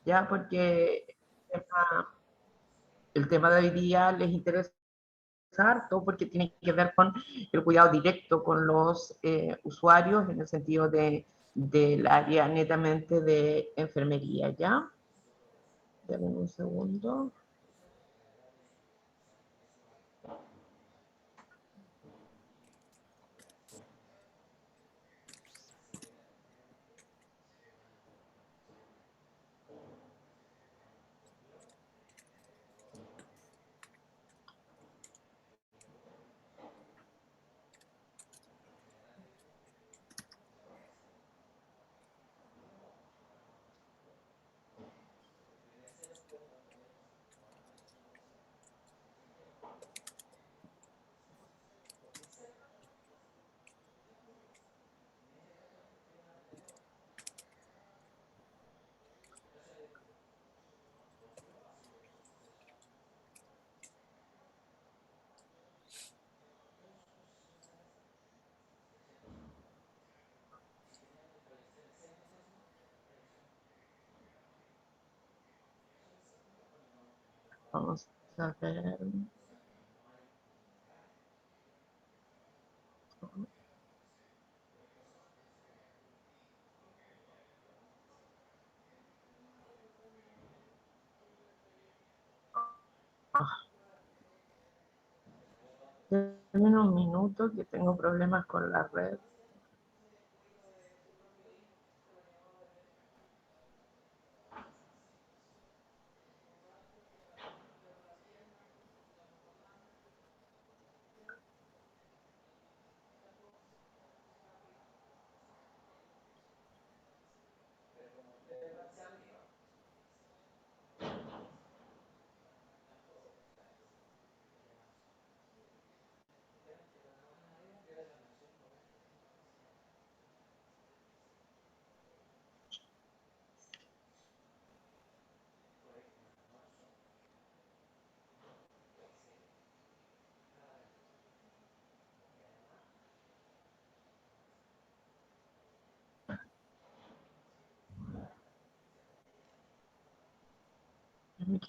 ya, porque el tema de hoy día les interesa harto porque tiene que ver con el cuidado directo con los usuarios en el sentido del área netamente de enfermería, ¿ya? Denme un segundo. Vamos a ver. Denme un minuto que tengo problemas con la red.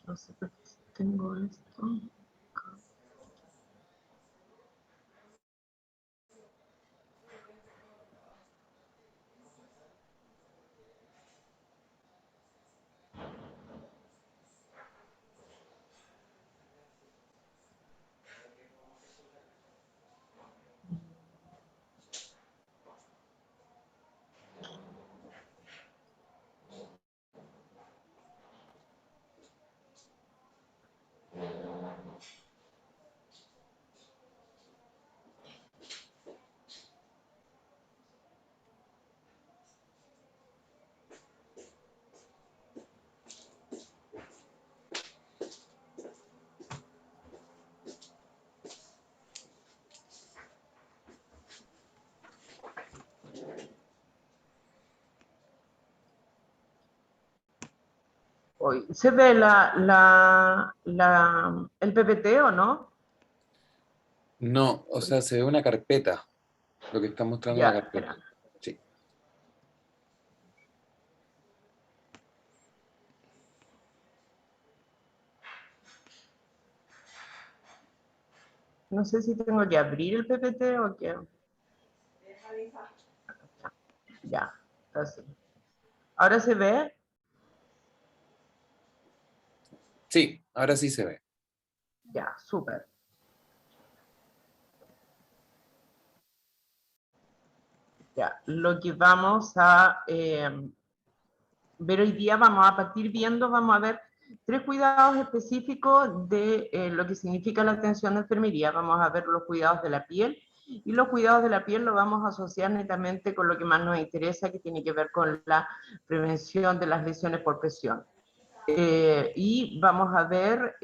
No sé por qué tengo esto. Hoy. ¿Se ve el PPT o no? No, o sea, se ve una carpeta, lo que está mostrando la Ya, carpeta. espera. Sí. No sé si tengo que abrir el PPT o qué. Ya, así. ¿Ahora se ve? Sí, ahora sí se ve. Ya, súper. Ya, lo que vamos a ver hoy día, vamos a partir viendo, vamos a ver 3 cuidados específicos de lo que significa la atención de enfermería. Vamos a ver los cuidados de la piel, y los cuidados de la piel los vamos a asociar netamente con lo que más nos interesa, que tiene que ver con la prevención de las lesiones por presión. Y vamos a ver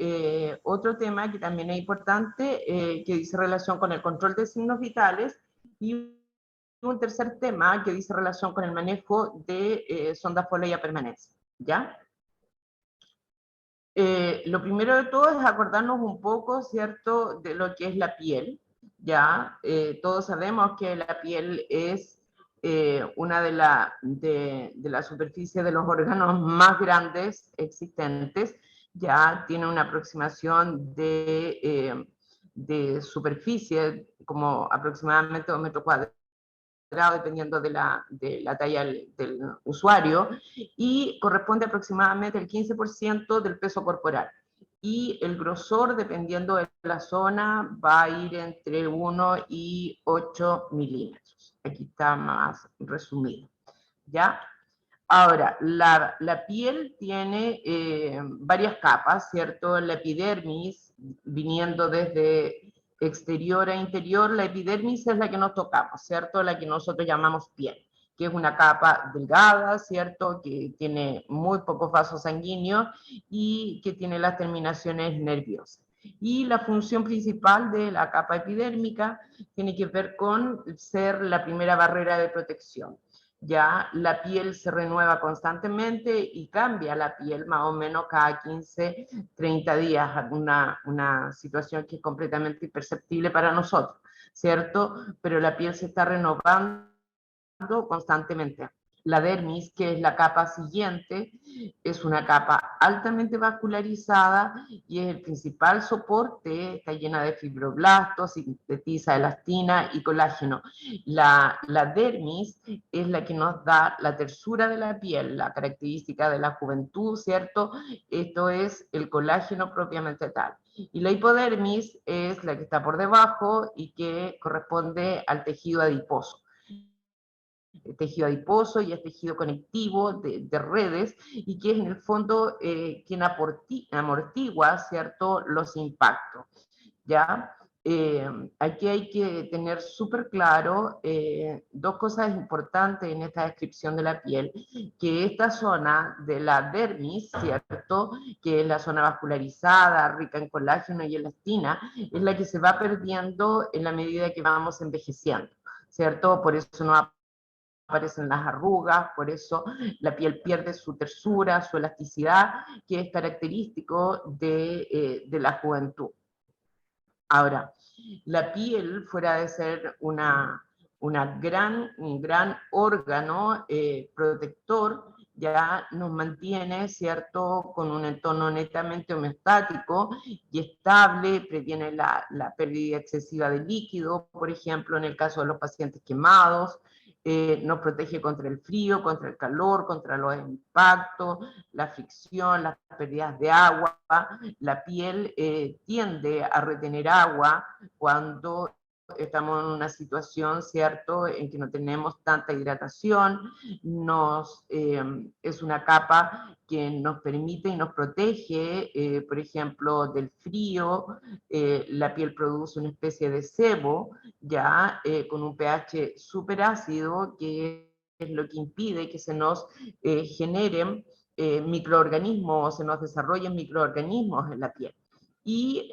otro tema que también es importante, que dice relación con el control de signos vitales, y un tercer tema que dice relación con el manejo de sonda Foley permanencia, ¿ya? Lo primero de todo es acordarnos un poco, ¿cierto?, de lo que es la piel, ¿ya? Todos sabemos que la piel es una de la superficie de los órganos más grandes existentes, ya tiene una aproximación de superficie como aproximadamente 2 metros cuadrados, dependiendo de la talla del usuario, y corresponde aproximadamente al 15% del peso corporal. Y el grosor, dependiendo de la zona, va a ir entre 1 y 8 milímetros. Aquí está más resumido, ¿ya? Ahora, la piel tiene varias capas, ¿cierto? La epidermis, viniendo desde exterior a interior, la epidermis es la que nos tocamos, ¿cierto? La que nosotros llamamos piel, que es una capa delgada, ¿cierto? Que tiene muy pocos vasos sanguíneos y que tiene las terminaciones nerviosas. Y la función principal de la capa epidérmica tiene que ver con ser la primera barrera de protección. Ya la piel se renueva constantemente y cambia la piel más o menos cada 15, 30 días, una situación que es completamente imperceptible para nosotros, ¿cierto? Pero la piel se está renovando constantemente. La dermis, que es la capa siguiente, es una capa altamente vascularizada y es el principal soporte, está llena de fibroblastos, sintetiza elastina y colágeno. La dermis es la que nos da la tersura de la piel, la característica de la juventud, ¿cierto? Esto es el colágeno propiamente tal. Y la hipodermis es la que está por debajo y que corresponde al tejido adiposo. El tejido adiposo y el tejido conectivo de redes, y que es en el fondo quien amortigua, ¿cierto?, los impactos, ¿ya? Aquí hay que tener súper claro dos cosas importantes en esta descripción de la piel, que esta zona de la dermis, ¿cierto?, que es la zona vascularizada, rica en colágeno y elastina, es la que se va perdiendo en la medida que vamos envejeciendo, ¿cierto? Por eso no aparecen las arrugas, por eso la piel pierde su tersura, su elasticidad, que es característico de la juventud. Ahora, la piel, fuera de ser un gran órgano protector, ya nos mantiene, ¿cierto?, con un entorno netamente homeostático y estable, previene la pérdida excesiva de líquido, por ejemplo, en el caso de los pacientes quemados, nos protege contra el frío, contra el calor, contra los impactos, la fricción, las pérdidas de agua. La piel tiende a retener agua cuando estamos en una situación, ¿cierto?, en que no tenemos tanta hidratación, es una capa que nos permite y nos protege, por ejemplo, del frío. La piel produce una especie de sebo, ya con un pH súper ácido, que es lo que impide que se nos generen microorganismos, se nos desarrollen microorganismos en la piel. Y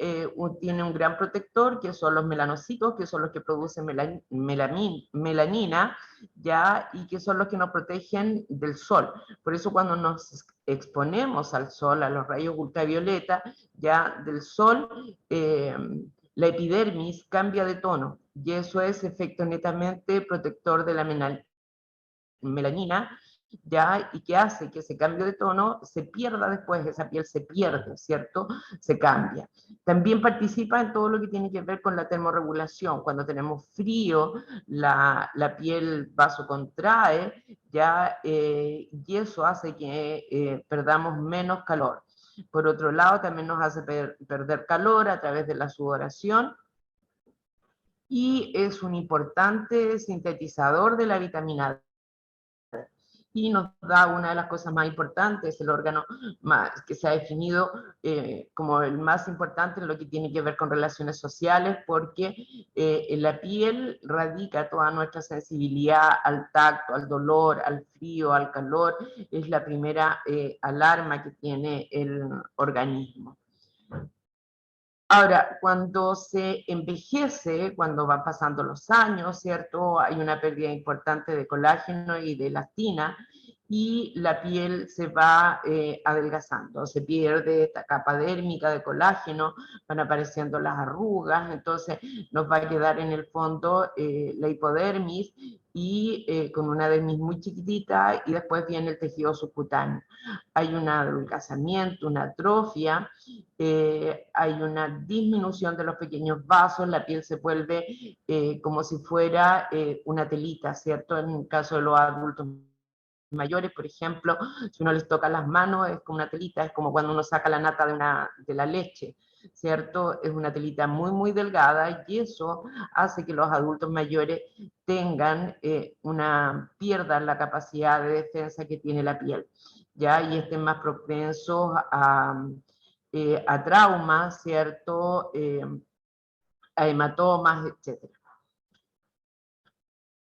tiene un gran protector, que son los melanocitos, que son los que producen melanina, ¿ya? Y que son los que nos protegen del sol. Por eso cuando nos exponemos al sol, a los rayos ultravioleta, ya del sol, la epidermis cambia de tono, y eso es efecto netamente protector de la melanina, ¿ya? Y que hace que ese cambio de tono se pierda después, esa piel se pierde, ¿cierto? Se cambia. También participa en todo lo que tiene que ver con la termorregulación. Cuando tenemos frío, la piel vasocontrae, ¿ya? Y eso hace que perdamos menos calor. Por otro lado, también nos hace perder calor a través de la sudoración, y es un importante sintetizador de la vitamina D. Y nos da una de las cosas más importantes, el órgano que se ha definido como el más importante en lo que tiene que ver con relaciones sociales, porque en la piel radica toda nuestra sensibilidad al tacto, al dolor, al frío, al calor. Es la primera alarma que tiene el organismo. Ahora, cuando se envejece, cuando van pasando los años, ¿cierto?, hay una pérdida importante de colágeno y de elastina, y la piel se va adelgazando, se pierde esta capa dérmica de colágeno, van apareciendo las arrugas, entonces nos va a quedar en el fondo la hipodermis, y con una dermis muy chiquitita, y después viene el tejido subcutáneo. Hay un adelgazamiento, una atrofia, hay una disminución de los pequeños vasos, la piel se vuelve como si fuera una telita, ¿cierto? En el caso de los adultos mayores, por ejemplo, si uno les toca las manos, es como una telita, es como cuando uno saca la nata de la leche, ¿cierto? Es una telita muy, muy delgada, y eso hace que los adultos mayores pierdan la capacidad de defensa que tiene la piel, ¿ya? Y estén más propensos a traumas, ¿cierto? A hematomas, etc.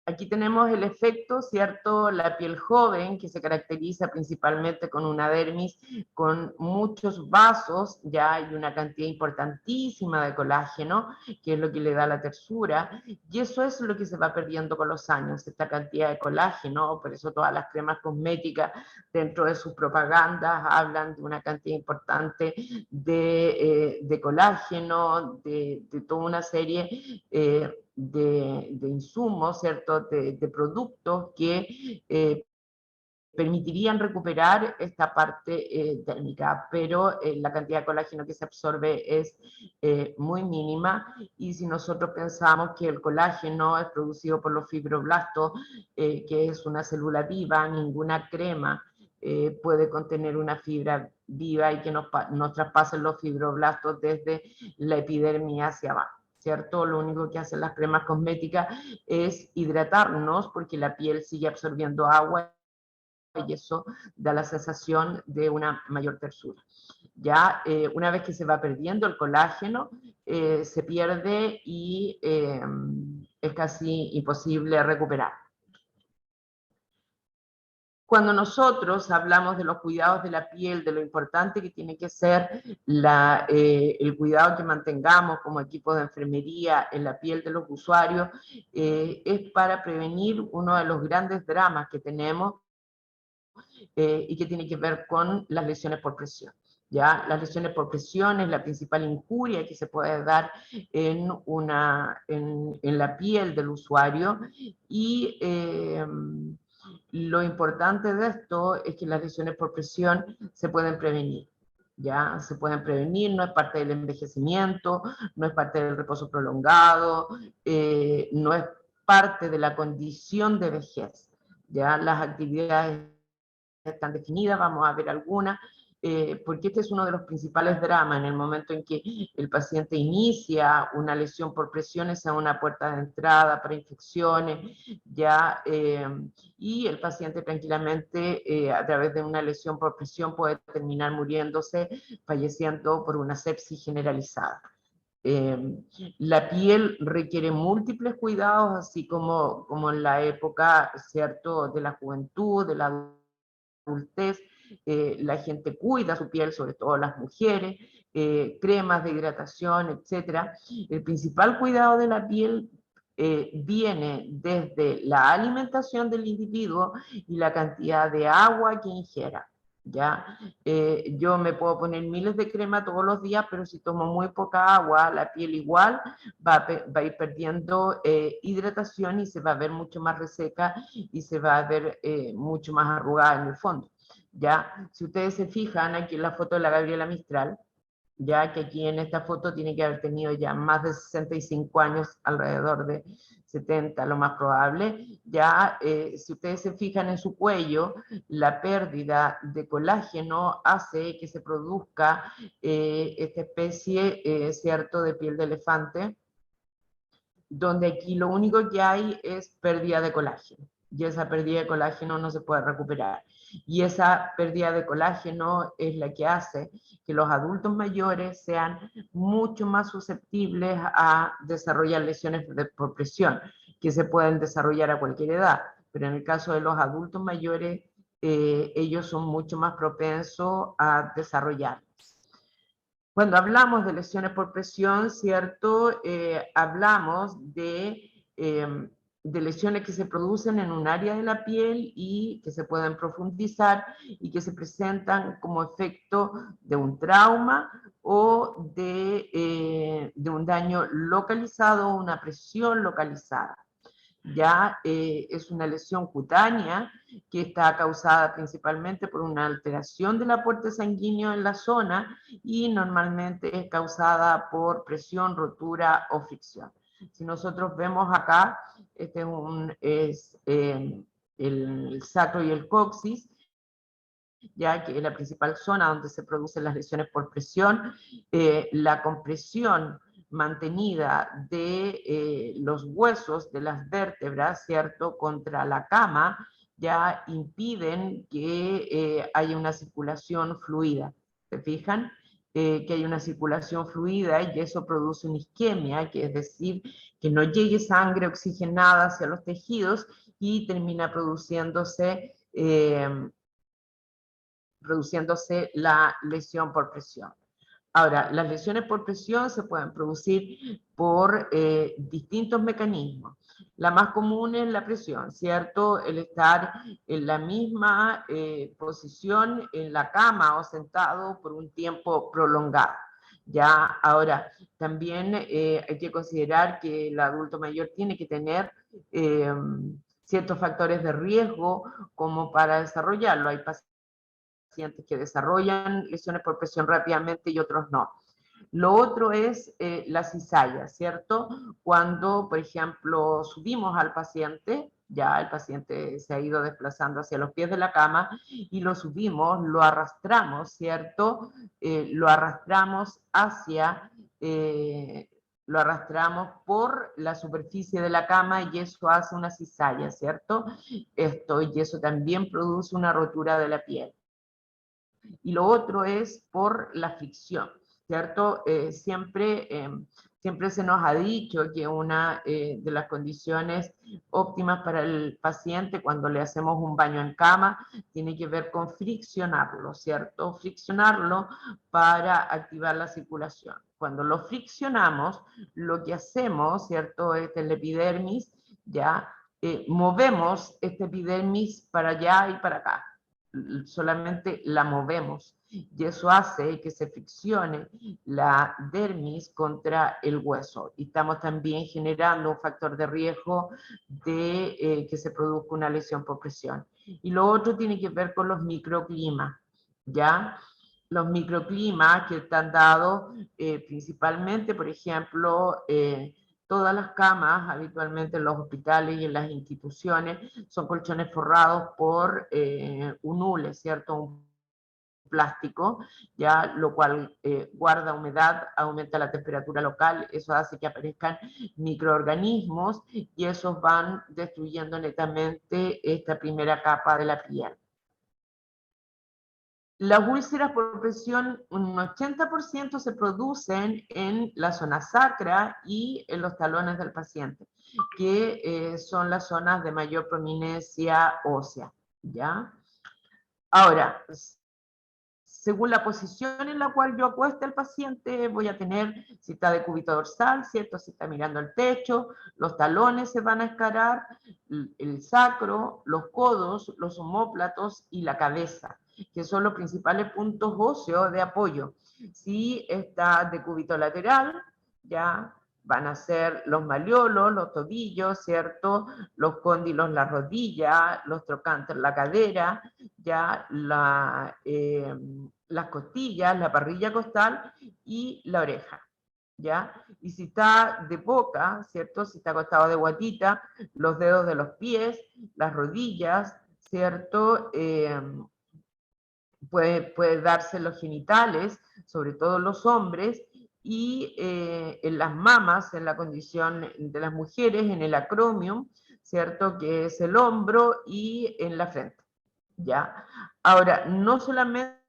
Aquí tenemos el efecto, ¿cierto? La piel joven, que se caracteriza principalmente con una dermis con muchos vasos, ya hay una cantidad importantísima de colágeno, que es lo que le da la tersura, y eso es lo que se va perdiendo con los años, esta cantidad de colágeno. Por eso todas las cremas cosméticas, dentro de sus propagandas, hablan de una cantidad importante de colágeno, de toda una serie de insumos, ¿cierto? De productos que permitirían recuperar esta parte térmica, pero la cantidad de colágeno que se absorbe es muy mínima, y si nosotros pensamos que el colágeno es producido por los fibroblastos, que es una célula viva, ninguna crema puede contener una fibra viva y que nos traspasen los fibroblastos desde la epidermis hacia abajo, ¿cierto? Lo único que hacen las cremas cosméticas es hidratarnos, porque la piel sigue absorbiendo agua, y eso da la sensación de una mayor tersura. Ya una vez que se va perdiendo el colágeno, se pierde y es casi imposible recuperar. Cuando nosotros hablamos de los cuidados de la piel, de lo importante que tiene que ser el cuidado que mantengamos como equipo de enfermería en la piel de los usuarios, es para prevenir uno de los grandes dramas que tenemos, y que tiene que ver con las lesiones por presión. ¿Ya? Las lesiones por presión es la principal injuria que se puede dar en la piel del usuario, y lo importante de esto es que las lesiones por presión se pueden prevenir. Ya se pueden prevenir, no es parte del envejecimiento, no es parte del reposo prolongado, no es parte de la condición de vejez. Ya las actividades están definidas, vamos a ver algunas, porque este es uno de los principales dramas en el momento en que el paciente inicia una lesión por presiones, sea una puerta de entrada para infecciones, ya, y el paciente tranquilamente a través de una lesión por presión puede terminar muriéndose, falleciendo por una sepsis generalizada. La piel requiere múltiples cuidados, así como en la época, ¿cierto?, de la juventud, de la adultez. La gente cuida su piel, sobre todo las mujeres, cremas de hidratación, etc. El principal cuidado de la piel viene desde la alimentación del individuo y la cantidad de agua que ingiera. ¿Ya? Yo me puedo poner miles de crema todos los días, pero si tomo muy poca agua, la piel igual va a ir perdiendo hidratación, y se va a ver mucho más reseca, y se va a ver mucho más arrugada en el fondo. ¿Ya? Si ustedes se fijan aquí en la foto de la Gabriela Mistral, ya que aquí en esta foto tiene que haber tenido ya más de 65 años, alrededor de 70 lo más probable, ya si ustedes se fijan en su cuello, la pérdida de colágeno hace que se produzca esta especie, cierto, de piel de elefante, donde aquí lo único que hay es pérdida de colágeno, y esa pérdida de colágeno no se puede recuperar. Y esa pérdida de colágeno es la que hace que los adultos mayores sean mucho más susceptibles a desarrollar lesiones por presión, que se pueden desarrollar a cualquier edad, pero en el caso de los adultos mayores, ellos son mucho más propensos a desarrollar. Cuando hablamos de lesiones por presión, ¿cierto? Hablamos de lesiones que se producen en un área de la piel y que se pueden profundizar y que se presentan como efecto de un trauma o de un daño localizado, una presión localizada. ya es una lesión cutánea que está causada principalmente por una alteración del aporte sanguíneo en la zona y normalmente es causada por presión, rotura o fricción. Si nosotros vemos acá, este es el sacro y el coxis, ya que es la principal zona donde se producen las lesiones por presión. La compresión mantenida de los huesos de las vértebras, ¿cierto?, contra la cama, ya impiden que haya una circulación fluida. ¿Se fijan? Que hay una circulación fluida y eso produce una isquemia, que es decir, que no llegue sangre oxigenada hacia los tejidos y termina produciéndose la lesión por presión. Ahora, las lesiones por presión se pueden producir por distintos mecanismos. La más común es la presión, ¿cierto? El estar en la misma posición en la cama o sentado por un tiempo prolongado. Ya, ahora, también hay que considerar que el adulto mayor tiene que tener ciertos factores de riesgo como para desarrollarlo. Hay pacientes que desarrollan lesiones por presión rápidamente y otros no. Lo otro es la cizalla, ¿cierto? Cuando, por ejemplo, subimos al paciente, ya el paciente se ha ido desplazando hacia los pies de la cama y lo subimos, lo arrastramos, ¿cierto? Lo arrastramos lo arrastramos por la superficie de la cama y eso hace una cizalla, ¿cierto? Y eso también produce una rotura de la piel. Y lo otro es por la fricción, ¿cierto? Siempre se nos ha dicho que una de las condiciones óptimas para el paciente cuando le hacemos un baño en cama tiene que ver con friccionarlo, ¿cierto? Friccionarlo para activar la circulación. Cuando lo friccionamos, lo que hacemos, ¿cierto? Es el epidermis, ya movemos este epidermis para allá y para acá, solamente la movemos y eso hace que se friccione la dermis contra el hueso y estamos también generando un factor de riesgo de que se produzca una lesión por presión. Y lo otro tiene que ver con los microclimas, ¿ya? Los microclimas que están dados principalmente, por ejemplo, todas las camas, habitualmente en los hospitales y en las instituciones, son colchones forrados por un hule, ¿cierto? Un plástico, ya, lo cual guarda humedad, aumenta la temperatura local, eso hace que aparezcan microorganismos y esos van destruyendo netamente esta primera capa de la piel. Las úlceras por presión, un 80% se producen en la zona sacra y en los talones del paciente, que son las zonas de mayor prominencia ósea, ¿ya? Ahora, según la posición en la cual yo acueste al paciente, voy a tener, si está de cúbito dorsal, ¿cierto? Si está mirando el techo, los talones se van a escarar, el sacro, los codos, los omóplatos y la cabeza, que son los principales puntos óseos de apoyo. Si está de cúbito lateral, ya van a ser los malleolos, los tobillos, ¿cierto? Los cóndilos, la rodilla, los trocánter, la cadera, ya las costillas, la parrilla costal y la oreja, ¿ya? Y si está de boca, ¿cierto? Si está acostado de guatita, los dedos de los pies, las rodillas, ¿cierto? Puede darse los genitales, sobre todo los hombres, y en las mamas, en la condición de las mujeres, en el acromion, ¿cierto? Que es el hombro, y en la frente, ¿ya? Ahora, no solamente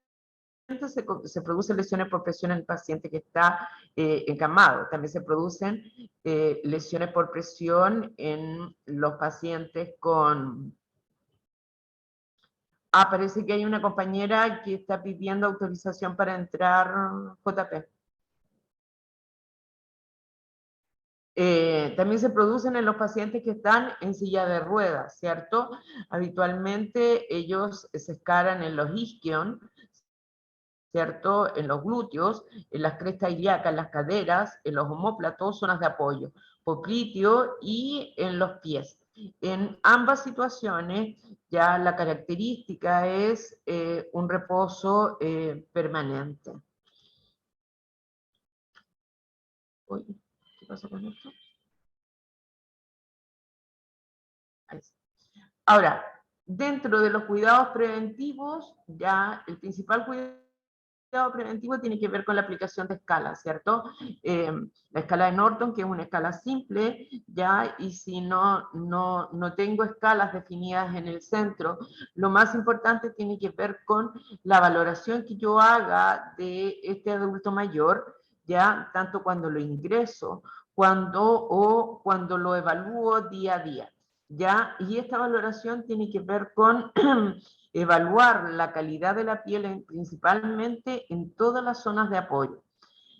se producen lesiones por presión en el paciente que está encamado, también se producen lesiones por presión en los pacientes con... Ah, parece que hay una compañera que está pidiendo autorización para entrar, JP. También se producen en los pacientes que están en silla de ruedas, ¿cierto? Habitualmente ellos se escaran en los isquion, ¿cierto? En los glúteos, en las crestas ilíacas, en las caderas, en los omóplatos, zonas de apoyo, popliteo y en los pies. En ambas situaciones, ya la característica es un reposo permanente. Uy, ¿qué pasa con esto? Ahí está. Ahora, dentro de los cuidados preventivos, ya el principal cuidado preventivo tiene que ver con la aplicación de escalas, ¿cierto? La escala de Norton, que es una escala simple, ya, y si no tengo escalas definidas en el centro, lo más importante tiene que ver con la valoración que yo haga de este adulto mayor, ya, tanto cuando lo ingreso, cuando lo evalúo día a día. ¿Ya? Y esta valoración tiene que ver con evaluar la calidad de la piel principalmente en todas las zonas de apoyo.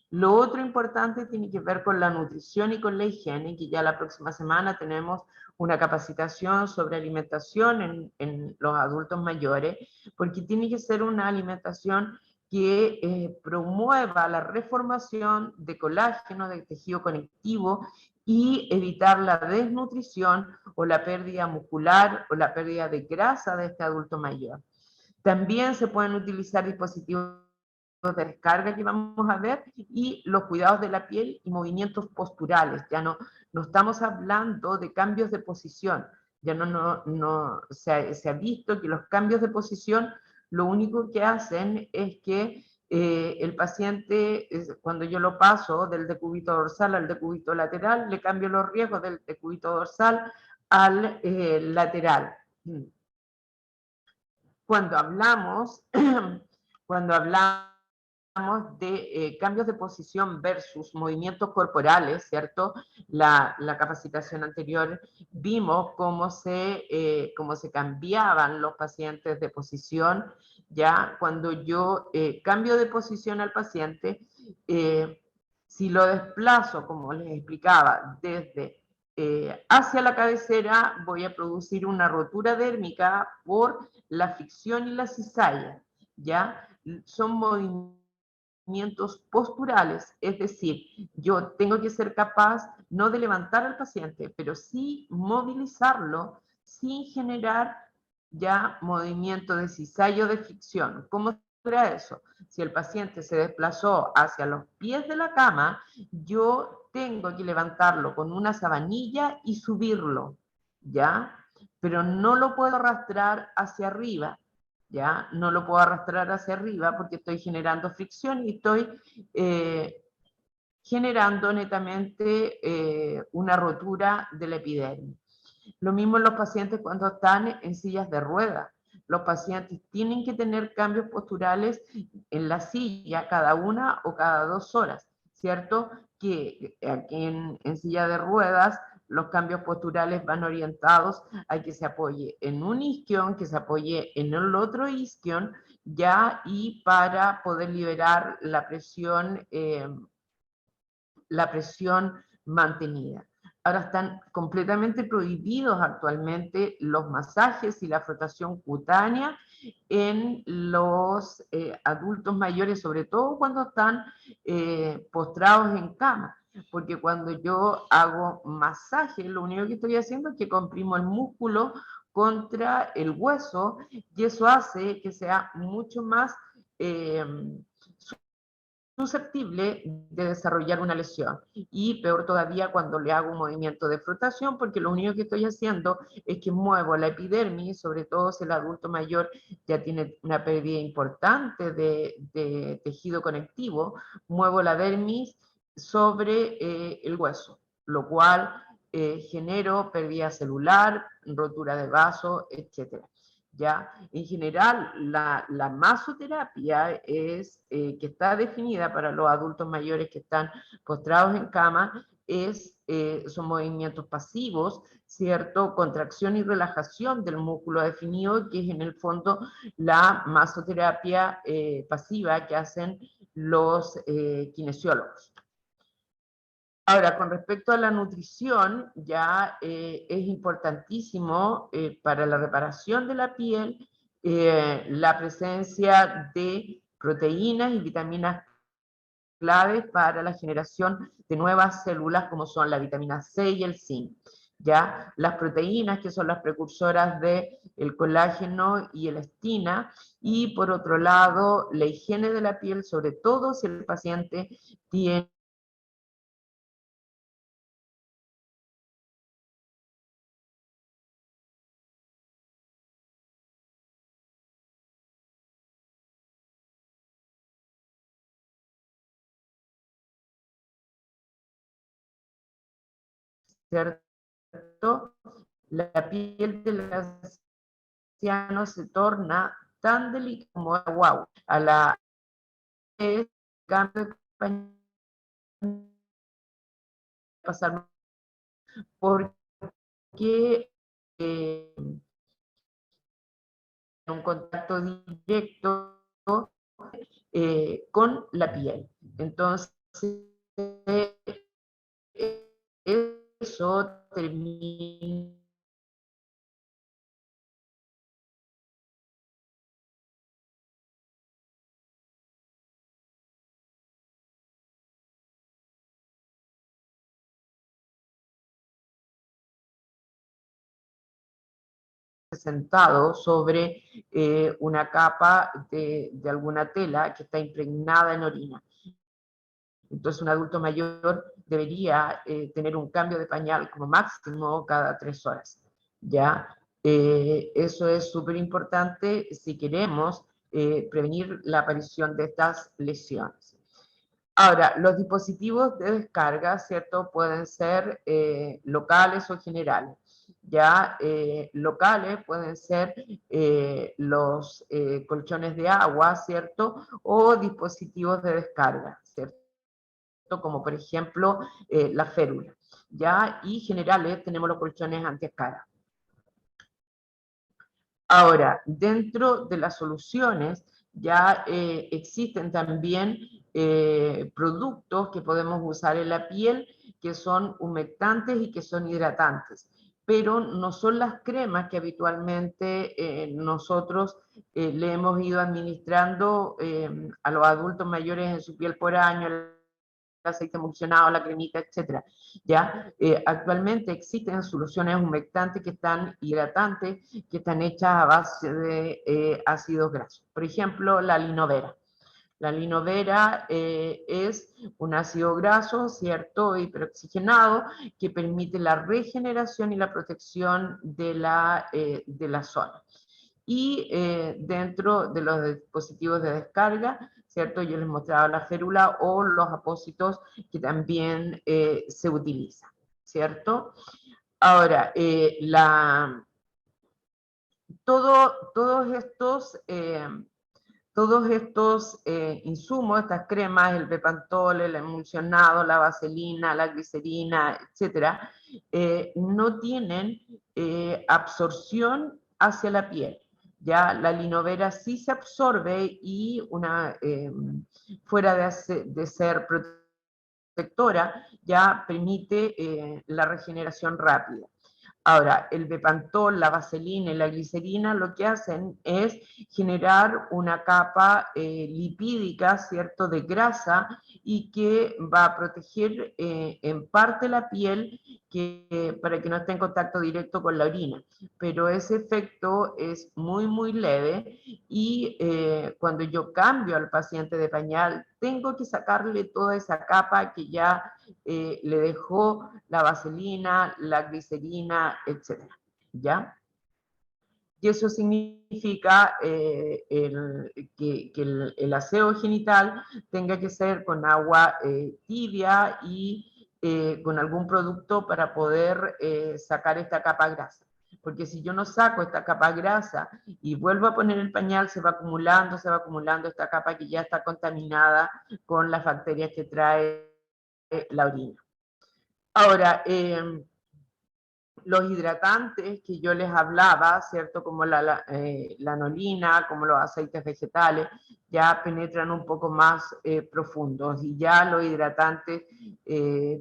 Lo otro importante tiene que ver con la nutrición y con la higiene, que ya la próxima semana tenemos una capacitación sobre alimentación en los adultos mayores, porque tiene que ser una alimentación que promueva la reformación de colágeno, de tejido conectivo y evitar la desnutrición o la pérdida muscular o la pérdida de grasa de este adulto mayor. También se pueden utilizar dispositivos de descarga que vamos a ver y los cuidados de la piel y movimientos posturales. Ya no estamos hablando de cambios de posición. Ya se ha visto que los cambios de posición lo único que hacen es que el paciente, cuando yo lo paso del decúbito dorsal al decúbito lateral, le cambio los riesgos del decúbito dorsal al lateral. Cuando hablamos, cuando hablamos de cambios de posición versus movimientos corporales, ¿cierto? La capacitación anterior vimos cómo se cambiaban los pacientes de posición, ya cuando yo cambio de posición al paciente, si lo desplazo, como les explicaba, desde hacia la cabecera, voy a producir una rotura dérmica por la fricción y la cizalla, ¿ya? Son movimientos posturales, es decir, yo tengo que ser capaz no de levantar al paciente, pero sí movilizarlo sin generar ya movimiento de cizalla o de fricción. ¿Cómo era eso? Si el paciente se desplazó hacia los pies de la cama, yo tengo que levantarlo con una sabanilla y subirlo, ¿ya? Pero no lo puedo arrastrar hacia arriba, ¿ya? No lo puedo arrastrar hacia arriba porque estoy generando fricción y estoy generando netamente una rotura de la epidermis. Lo mismo en los pacientes cuando están en sillas de ruedas. Los pacientes tienen que tener cambios posturales en la silla cada 1 o cada 2 horas, ¿cierto? Que aquí en silla de ruedas los cambios posturales van orientados a que se apoye en un isquion, que se apoye en el otro isquion, ya, y para poder liberar la presión mantenida. Ahora están completamente prohibidos actualmente los masajes y la frotación cutánea en los adultos mayores, sobre todo cuando están postrados en cama, porque cuando yo hago masaje, lo único que estoy haciendo es que comprimo el músculo contra el hueso y eso hace que sea mucho más susceptible de desarrollar una lesión. Y peor todavía cuando le hago un movimiento de frotación, porque lo único que estoy haciendo es que muevo la epidermis, sobre todo si el adulto mayor ya tiene una pérdida importante de tejido conectivo, muevo la dermis sobre el hueso, lo cual genero pérdida celular, rotura de vaso, etc. ¿Ya? En general, la masoterapia es, que está definida para los adultos mayores que están postrados en cama, son movimientos pasivos, ¿cierto? Contracción y relajación del músculo definido, que es en el fondo la masoterapia pasiva que hacen los kinesiólogos. Ahora, con respecto a la nutrición, ya es importantísimo para la reparación de la piel la presencia de proteínas y vitaminas claves para la generación de nuevas células como son la vitamina C y el zinc. ya las proteínas, que son las precursoras del colágeno y elastina, y por otro lado, la higiene de la piel, sobre todo si el paciente tiene ¿cierto? La piel del anciano se torna tan delicada como agua. A la vez, cambio de pañal pasar porque un contacto directo con la piel. Entonces, eso termina sentado sobre una capa de alguna tela que está impregnada en orina. Entonces un adulto mayor debería tener un cambio de pañal como máximo cada 3 horas. ¿Ya? Eso es súper importante si queremos prevenir la aparición de estas lesiones. Ahora, los dispositivos de descarga, ¿cierto? Pueden ser locales o generales. Ya locales pueden ser los colchones de agua, ¿cierto? O dispositivos de descarga, ¿cierto? Como por ejemplo la férula. Ya, y generales tenemos los colchones antiescara. Ahora, dentro de las soluciones ya existen también productos que podemos usar en la piel que son humectantes y que son hidratantes, pero no son las cremas que habitualmente nosotros le hemos ido administrando a los adultos mayores en su piel por año, aceite emulsionado, la cremita, etcétera. ¿Ya? Actualmente existen soluciones humectantes que están hidratantes, que están hechas a base de ácidos grasos. Por ejemplo, la linovera. La linovera es un ácido graso, ¿cierto? Hiperoxigenado, que permite la regeneración y la protección de la zona. Y dentro de los dispositivos de descarga, ¿cierto? Yo les mostraba la férula o los apósitos que también se utilizan, ¿cierto? Ahora, todos estos insumos, estas cremas, el Bepantol, el emulsionado, la vaselina, la glicerina, etcétera, no tienen absorción hacia la piel. Ya la linovera sí se absorbe y fuera de ser protectora, ya permite la regeneración rápida. Ahora, el Bepantol, la vaselina y la glicerina lo que hacen es generar una capa lipídica, ¿cierto?, de grasa y que va a proteger en parte la piel para que no esté en contacto directo con la orina. Pero ese efecto es muy, muy leve y cuando yo cambio al paciente de pañal, tengo que sacarle toda esa capa que ya le dejó la vaselina, la glicerina, etc. ¿Ya? Y eso significa que el aseo genital tenga que ser con agua tibia y con algún producto para poder sacar esta capa grasa. Porque si yo no saco esta capa grasa y vuelvo a poner el pañal, se va acumulando esta capa que ya está contaminada con las bacterias que trae la orina. Ahora, los hidratantes que yo les hablaba, ¿cierto? Como la anolina, como los aceites vegetales, ya penetran un poco más profundos. Y ya los hidratantes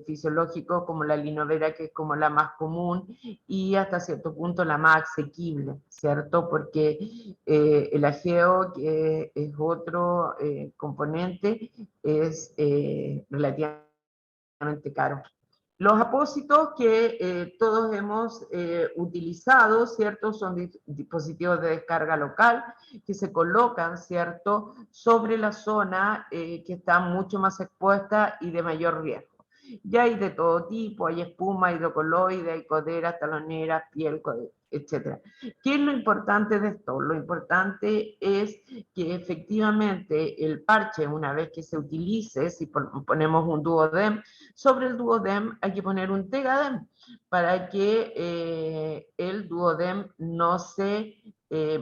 fisiológicos, como la linovera, que es como la más común, y hasta cierto punto la más asequible, ¿cierto? Porque el ageo, que es otro componente, es relativamente caro. Los apósitos que todos hemos utilizado, ¿cierto? Son dispositivos de descarga local que se colocan, ¿cierto?, sobre la zona que está mucho más expuesta y de mayor riesgo. Ya hay de todo tipo, hay espuma, hidrocoloide, hay coderas, taloneras, piel, etc. ¿Qué es lo importante de esto? Lo importante es que efectivamente el parche, una vez que se utilice, si ponemos un duodem, sobre el duodem hay que poner un tegadem para que el duodem no se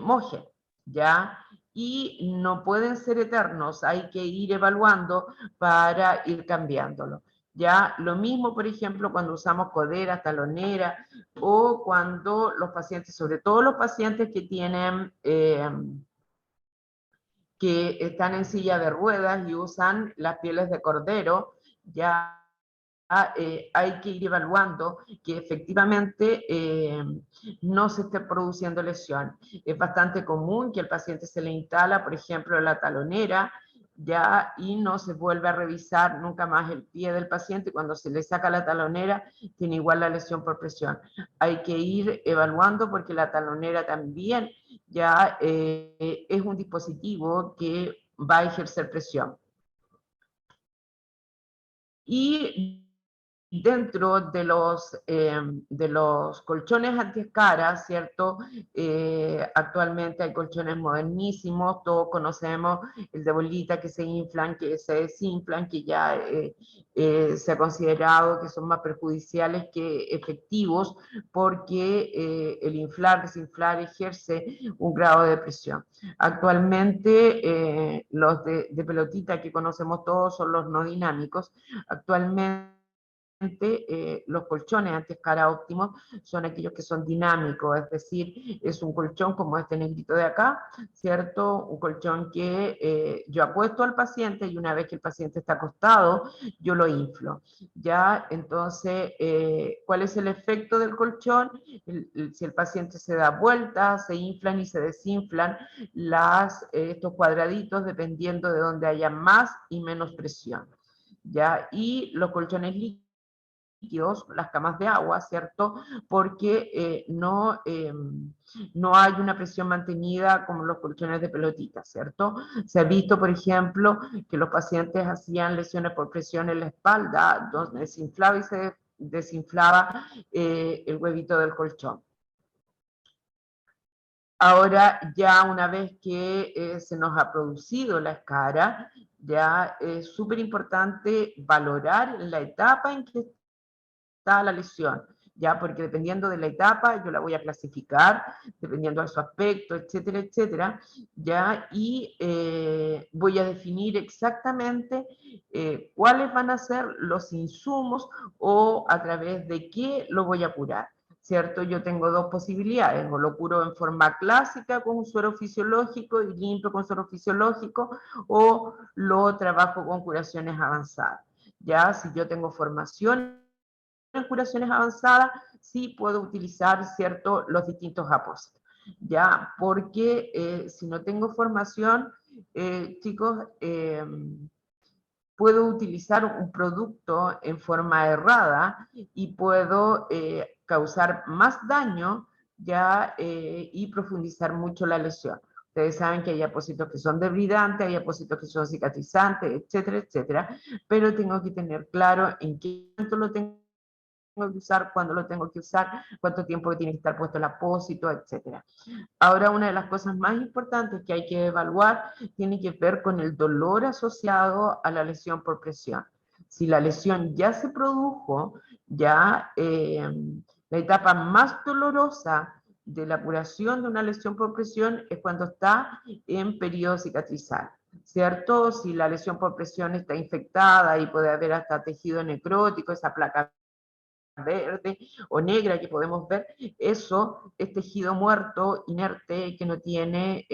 moje, ¿ya? Y no pueden ser eternos, hay que ir evaluando para ir cambiándolo. Ya, lo mismo, por ejemplo, cuando usamos coderas, taloneras, o cuando los pacientes, sobre todo los pacientes que tienen, que están en silla de ruedas y usan las pieles de cordero, ya hay que ir evaluando que efectivamente no se esté produciendo lesión. Es bastante común que el paciente se le instala, por ejemplo, la talonera, ya, y no se vuelve a revisar nunca más el pie del paciente. Cuando se le saca la talonera, tiene igual la lesión por presión. Hay que ir evaluando porque la talonera también ya es un dispositivo que va a ejercer presión. Y dentro de los colchones antiescara, ¿cierto? Actualmente hay colchones modernísimos, todos conocemos el de bolita que se inflan, que se desinflan, que ya se ha considerado que son más perjudiciales que efectivos porque el inflar, desinflar ejerce un grado de presión. Actualmente los de pelotita que conocemos todos son los no dinámicos. Actualmente los colchones antiescara óptimos son aquellos que son dinámicos, es decir, es un colchón como este negrito de acá, ¿cierto? Un colchón que yo acuesto al paciente y una vez que el paciente está acostado, yo lo inflo, ¿ya? Entonces, ¿cuál es el efecto del colchón? Si el paciente se da vuelta, se inflan y se desinflan estos cuadraditos dependiendo de donde haya más y menos presión, ¿ya? Y los colchones líquidos, las camas de agua, ¿cierto? Porque no hay una presión mantenida como los colchones de pelotita, ¿cierto? Se ha visto, por ejemplo, que los pacientes hacían lesiones por presión en la espalda, donde se inflaba y se desinflaba el huevito del colchón. Ahora, ya una vez que se nos ha producido la escara, ya es súper importante valorar la etapa en que está la lesión, ya, porque dependiendo de la etapa yo la voy a clasificar, dependiendo de su aspecto, etcétera, etcétera, ya, y voy a definir exactamente cuáles van a ser los insumos o a través de qué lo voy a curar. ¿Cierto? Yo tengo dos posibilidades, o lo curo en forma clásica con un suero fisiológico y limpio con suero fisiológico, o lo trabajo con curaciones avanzadas. Ya, si yo tengo formación en curaciones avanzadas, sí puedo utilizar, ¿cierto?, los distintos apósitos, ¿ya? Porque si no tengo formación, chicos, puedo utilizar un producto en forma errada y puedo causar más daño, ¿ya? Y profundizar mucho la lesión. Ustedes saben que hay apósitos que son debridantes, hay apósitos que son cicatrizantes, etcétera, etcétera, pero tengo que tener claro en qué momento lo tengo que usar, cuándo lo tengo que usar, cuánto tiempo tiene que estar puesto el apósito, etcétera. Ahora, una de las cosas más importantes que hay que evaluar tiene que ver con el dolor asociado a la lesión por presión. Si la lesión ya se produjo, ya la etapa más dolorosa de la curación de una lesión por presión es cuando está en periodo cicatrizal, ¿cierto? Si la lesión por presión está infectada y puede haber hasta tejido necrótico, esa placa verde o negra que podemos ver, eso es tejido muerto, inerte, que no tiene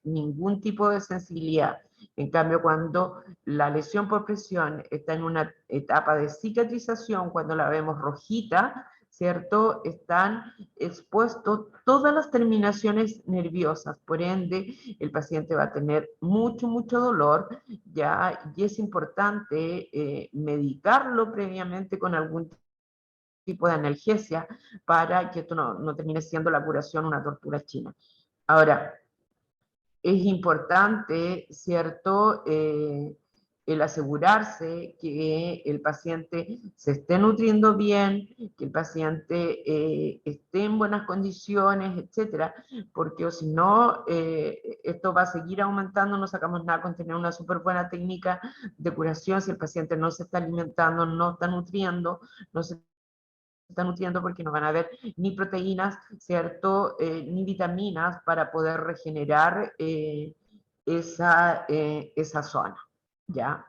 ningún tipo de sensibilidad. En cambio, cuando la lesión por presión está en una etapa de cicatrización, cuando la vemos rojita, ¿cierto? Están expuestos todas las terminaciones nerviosas, por ende, el paciente va a tener mucho, mucho dolor, ya, y es importante medicarlo previamente con algún tipo de analgesia para que esto no termine siendo la curación una tortura china. Ahora, es importante, ¿cierto?, el asegurarse que el paciente se esté nutriendo bien, que el paciente esté en buenas condiciones, etcétera, porque o si no, esto va a seguir aumentando, no sacamos nada con tener una súper buena técnica de curación si el paciente no se está alimentando, no está nutriendo, no se está nutriendo porque no van a haber ni proteínas, ¿cierto? Ni vitaminas para poder regenerar esa zona, ¿ya?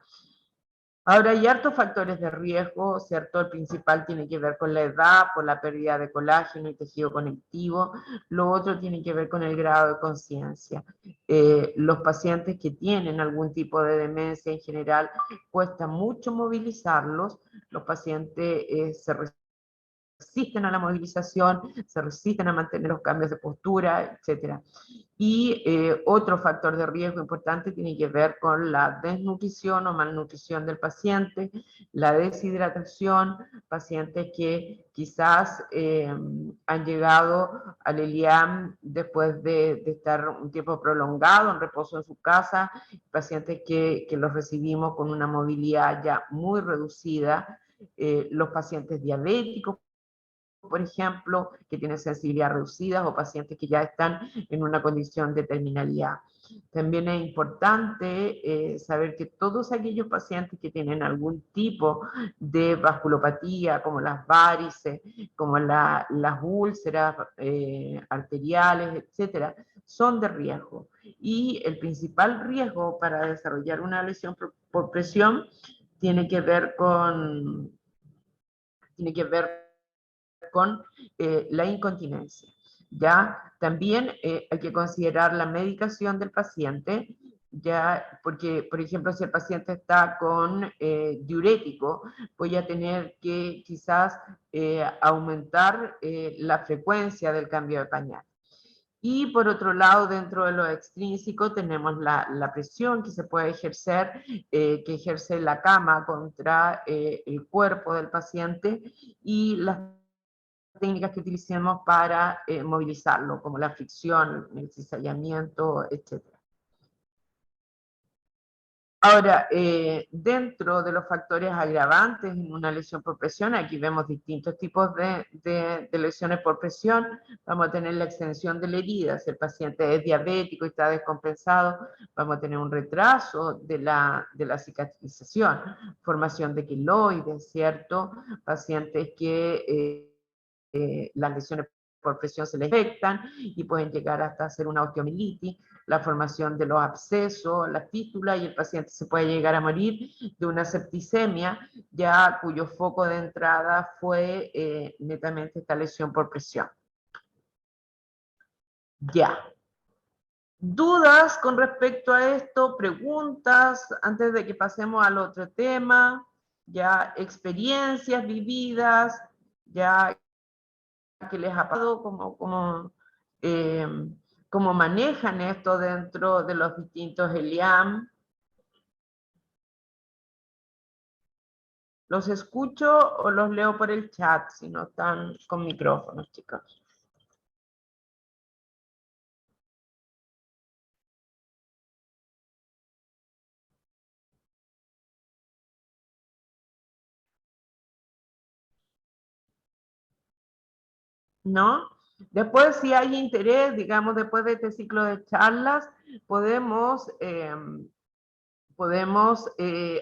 Ahora, hay hartos factores de riesgo, ¿cierto? El principal tiene que ver con la edad, por la pérdida de colágeno y tejido conectivo. Lo otro tiene que ver con el grado de conciencia. Los pacientes que tienen algún tipo de demencia en general, cuesta mucho movilizarlos. Los pacientes se resisten a la movilización, se resisten a mantener los cambios de postura, etc. Y otro factor de riesgo importante tiene que ver con la desnutrición o malnutrición del paciente, la deshidratación, pacientes que quizás han llegado al ELIAM después de estar un tiempo prolongado en reposo en su casa, pacientes que los recibimos con una movilidad ya muy reducida, los pacientes diabéticos, por ejemplo, que tienen sensibilidad reducida o pacientes que ya están en una condición de terminalidad. También es importante saber que todos aquellos pacientes que tienen algún tipo de vasculopatía, como las varices, como las úlceras arteriales, etcétera, son de riesgo. Y el principal riesgo para desarrollar una lesión por presión tiene que ver con la incontinencia. ¿Ya? También hay que considerar la medicación del paciente, ya, porque, por ejemplo, si el paciente está con diurético, voy a tener que quizás aumentar la frecuencia del cambio de pañal. Y por otro lado, dentro de lo extrínseco tenemos la presión que se puede ejercer, que ejerce la cama contra el cuerpo del paciente y las técnicas que utilicemos para movilizarlo, como la fricción, el cizallamiento, etc. Ahora, dentro de los factores agravantes en una lesión por presión, aquí vemos distintos tipos de lesiones por presión. Vamos a tener la extensión de la herida. Si el paciente es diabético y está descompensado, vamos a tener un retraso de la cicatrización, formación de queloides, ¿cierto? Pacientes que las lesiones por presión se les infectan y pueden llegar hasta hacer una osteomielitis, la formación de los abscesos, la fístula, y el paciente se puede llegar a morir de una septicemia, ya cuyo foco de entrada fue netamente esta lesión por presión. Ya. ¿Dudas con respecto a esto? ¿Preguntas antes de que pasemos al otro tema? Ya, experiencias vividas, ya que les ha pasado, cómo manejan esto dentro de los distintos ELIAM. ¿Los escucho o los leo por el chat si no están con micrófonos, chicos? ¿No? Después, si hay interés, digamos, después de este ciclo de charlas, podemos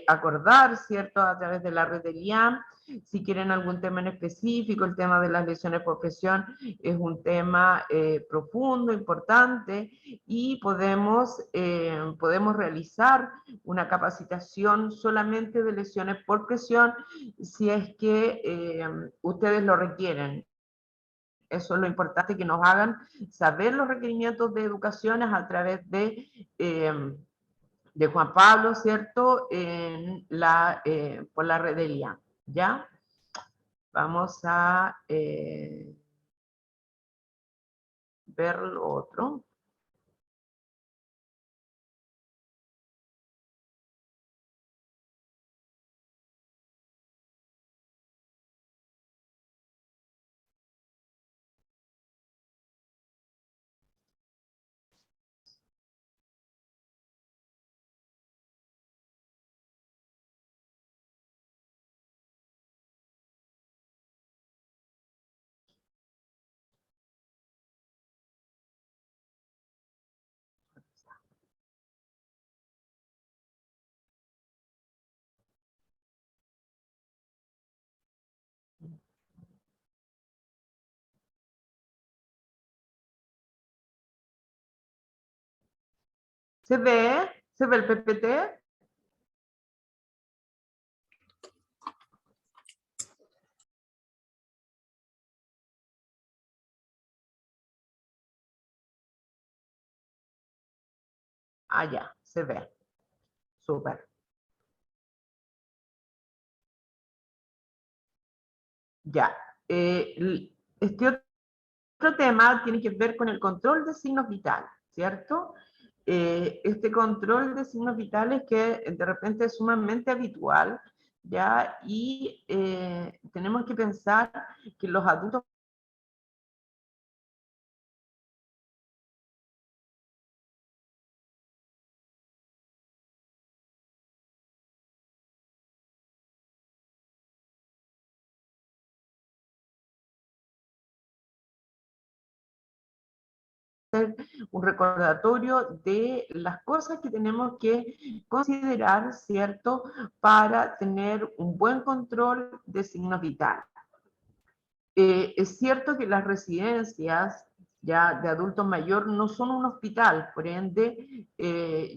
acordar, ¿cierto?, a través de la red del IAM, si quieren algún tema en específico. El tema de las lesiones por presión es un tema profundo, importante, y podemos realizar una capacitación solamente de lesiones por presión si es que ustedes lo requieren. Eso es lo importante, que nos hagan saber los requerimientos de educación a través de Juan Pablo, ¿cierto? Por la red de LIAN, ¿ya? Vamos a ver lo otro. ¿Se ve? ¿Se ve el PPT? Ah, ya, se ve. Súper. Ya. Este otro tema tiene que ver con el control de signos vitales, ¿cierto? Este control de signos vitales que de repente es sumamente habitual, ¿ya? Y tenemos que pensar que los adultos un recordatorio de las cosas que tenemos que considerar, ¿cierto?, para tener un buen control de signos vitales. Es cierto que las residencias ya de adultos mayor no son un hospital, por ende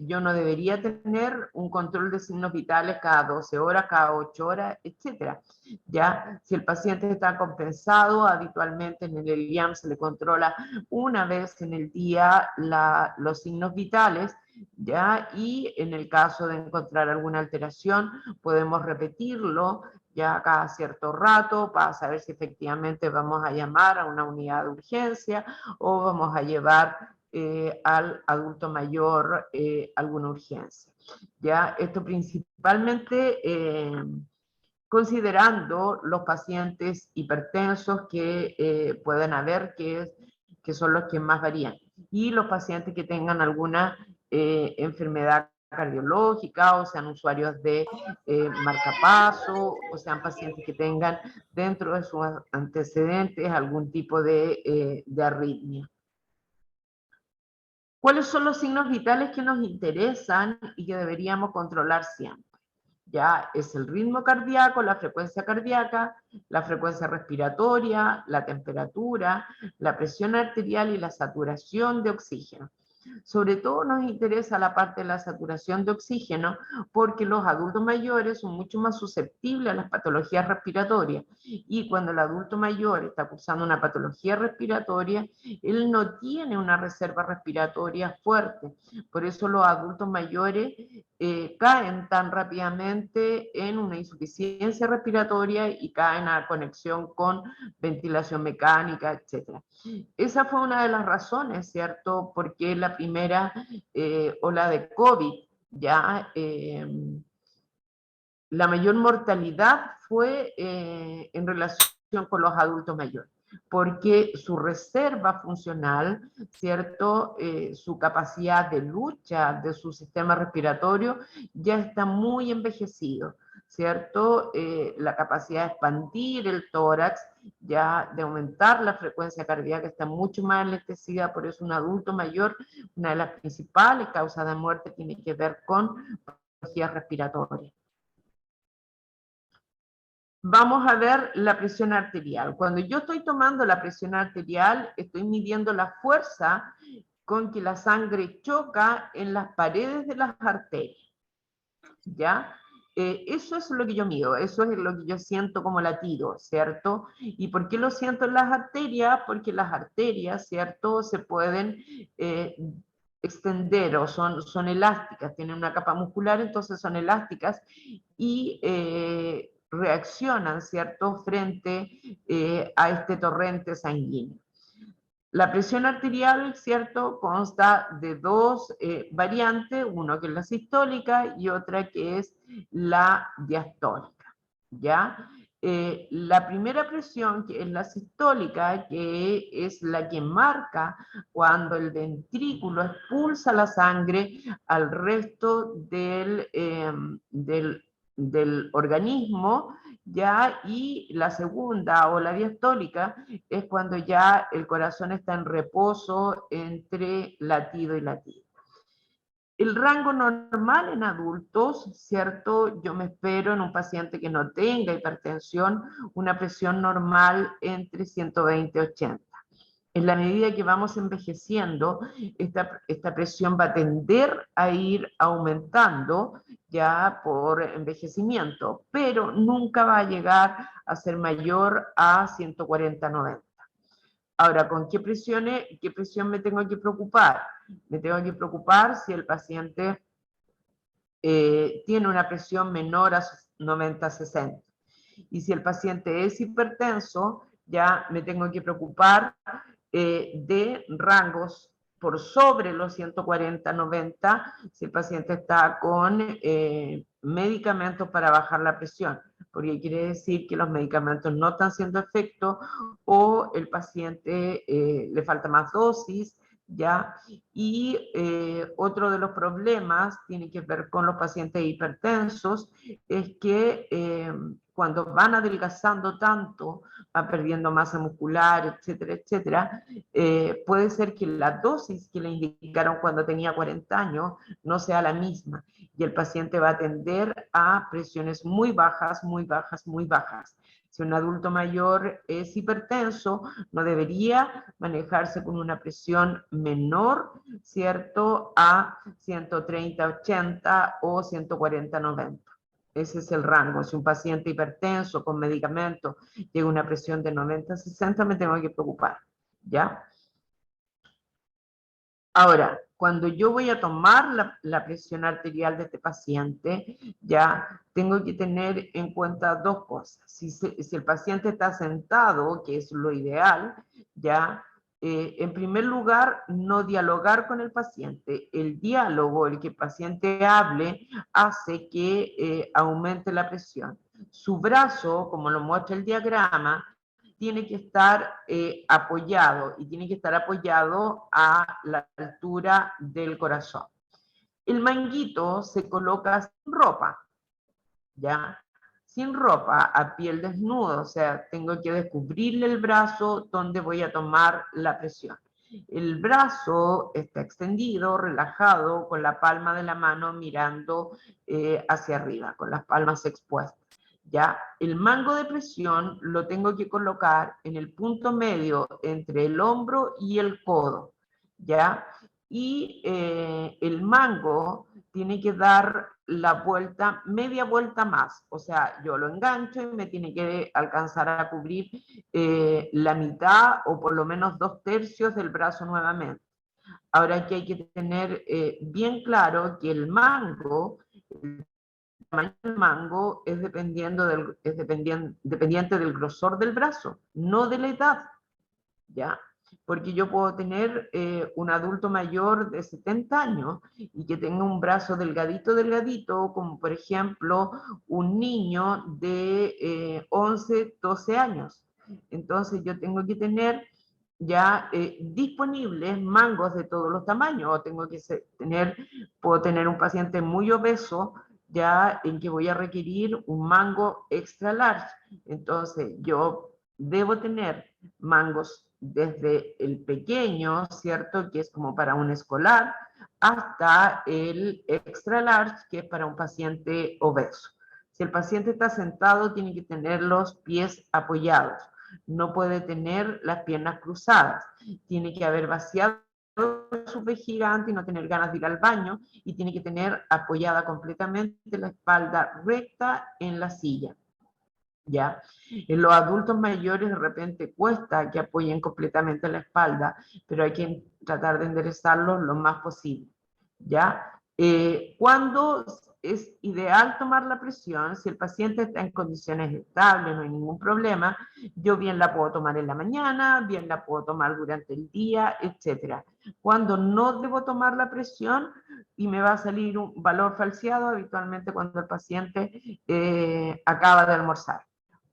yo no debería tener un control de signos vitales cada 12 horas, cada 8 horas, etcétera. Ya, si el paciente está compensado, habitualmente en el IAM se le controla una vez en el día los signos vitales, ya, y en el caso de encontrar alguna alteración podemos repetirlo ya cada cierto rato para saber si efectivamente vamos a llamar a una unidad de urgencia o vamos a llevar al adulto mayor alguna urgencia. Ya, esto principalmente considerando los pacientes hipertensos que pueden haber, que son los que más varían, y los pacientes que tengan alguna enfermedad cardiológica, o sean usuarios de marcapaso, o sean pacientes que tengan dentro de sus antecedentes algún tipo de arritmia. ¿Cuáles son los signos vitales que nos interesan y que deberíamos controlar siempre? Ya es el ritmo cardíaco, la frecuencia cardíaca, la frecuencia respiratoria, la temperatura, la presión arterial y la saturación de oxígeno. Sobre todo nos interesa la parte de la saturación de oxígeno porque los adultos mayores son mucho más susceptibles a las patologías respiratorias y cuando el adulto mayor está cursando una patología respiratoria, él no tiene una reserva respiratoria fuerte. Por eso los adultos mayores caen tan rápidamente en una insuficiencia respiratoria y caen a conexión con ventilación mecánica, etc. Esa fue una de las razones, ¿cierto? Porque la primera ola de COVID, ya la mayor mortalidad fue en relación con los adultos mayores, porque su reserva funcional, ¿cierto? Su capacidad de lucha de su sistema respiratorio ya está muy envejecido, ¿cierto? La capacidad de expandir el tórax, ya de aumentar la frecuencia cardíaca está mucho más enlentecida, por eso un adulto mayor, una de las principales causas de muerte tiene que ver con patologías respiratorias. Vamos a ver la presión arterial. Cuando yo estoy tomando la presión arterial, estoy midiendo la fuerza con que la sangre choca en las paredes de las arterias. ¿Ya? Eso es lo que yo mido, eso es lo que yo siento como latido, ¿cierto? ¿Y por qué lo siento en las arterias? Porque las arterias, ¿cierto? Se pueden extender o son elásticas, tienen una capa muscular, entonces son elásticas y reaccionan, ¿cierto?, frente a este torrente sanguíneo. La presión arterial, ¿cierto?, consta de dos variantes, uno que es la sistólica y otra que es la diastólica, ¿ya? La primera presión, que es la sistólica, que es la que marca cuando el ventrículo expulsa la sangre al resto del organismo, ¿ya? Y la segunda, o la diastólica, es cuando ya el corazón está en reposo entre latido y latido. El rango normal en adultos, ¿cierto? Yo me espero en un paciente que no tenga hipertensión, una presión normal entre 120 y 80. en la medida que vamos envejeciendo, esta presión va a tender a ir aumentando ya por envejecimiento, pero nunca va a llegar a ser mayor a 140/90. Ahora, ¿con qué presión me tengo que preocupar? Me tengo que preocupar si el paciente tiene una presión menor a 90/60. Y si el paciente es hipertenso, ya me tengo que preocupar de rangos por sobre los 140/90 si el paciente está con medicamentos para bajar la presión, porque quiere decir que los medicamentos no están haciendo efecto o el paciente le falta más dosis, ¿ya? Y otro de los problemas tiene que ver con los pacientes hipertensos, es que cuando van adelgazando tanto, van perdiendo masa muscular, etcétera, etcétera, puede ser que la dosis que le indicaron cuando tenía 40 años no sea la misma y el paciente va a tender a presiones muy bajas, muy bajas, muy bajas. Si un adulto mayor es hipertenso, no debería manejarse con una presión menor, ¿cierto?, a 130/80 o 140/90. Ese es el rango. Si un paciente hipertenso con medicamento llega a una presión de 90/60, me tengo que preocupar, ¿ya? Ahora, cuando yo voy a tomar la presión arterial de este paciente, ya tengo que tener en cuenta dos cosas. Si el paciente está sentado, que es lo ideal, ya, en primer lugar, no dialogar con el paciente. El diálogo, el que el paciente hable, hace que aumente la presión. Su brazo, como lo muestra el diagrama, tiene que estar apoyado y tiene que estar apoyado a la altura del corazón. El manguito se coloca sin ropa, ¿ya? Sin ropa, a piel desnuda, o sea, tengo que descubrirle el brazo donde voy a tomar la presión. El brazo está extendido, relajado, con la palma de la mano mirando hacia arriba, con las palmas expuestas. ¿Ya? El mango de presión lo tengo que colocar en el punto medio entre el hombro y el codo, ¿ya? Y el mango tiene que dar la vuelta, media vuelta más, o sea, yo lo engancho y me tiene que alcanzar a cubrir la mitad o por lo menos 2/3 del brazo nuevamente. Ahora aquí hay que tener bien claro que el mango, el tamaño del mango es dependiente del grosor del brazo, no de la edad, ¿ya? Porque yo puedo tener un adulto mayor de 70 años y que tenga un brazo delgadito, delgadito, como por ejemplo un niño de 11, 12 años. Entonces yo tengo que tener ya disponibles mangos de todos los tamaños, o puedo tener un paciente muy obeso, ya en que voy a requerir un mango extra large. Entonces yo debo tener mangos desde el pequeño, ¿cierto?, que es como para un escolar, hasta el extra large, que es para un paciente obeso. Si el paciente está sentado, tiene que tener los pies apoyados. No puede tener las piernas cruzadas. Tiene que haber vaciado su vejiga antes y no tener ganas de ir al baño, y tiene que tener apoyada completamente la espalda recta en la silla. ¿Ya? En los adultos mayores de repente cuesta que apoyen completamente la espalda, pero hay que tratar de enderezarlo lo más posible, ¿ya? ¿Cuándo es ideal tomar la presión? Si el paciente está en condiciones estables, no hay ningún problema, yo bien la puedo tomar en la mañana, bien la puedo tomar durante el día, etc. Cuando no debo tomar la presión y me va a salir un valor falseado, habitualmente cuando el paciente acaba de almorzar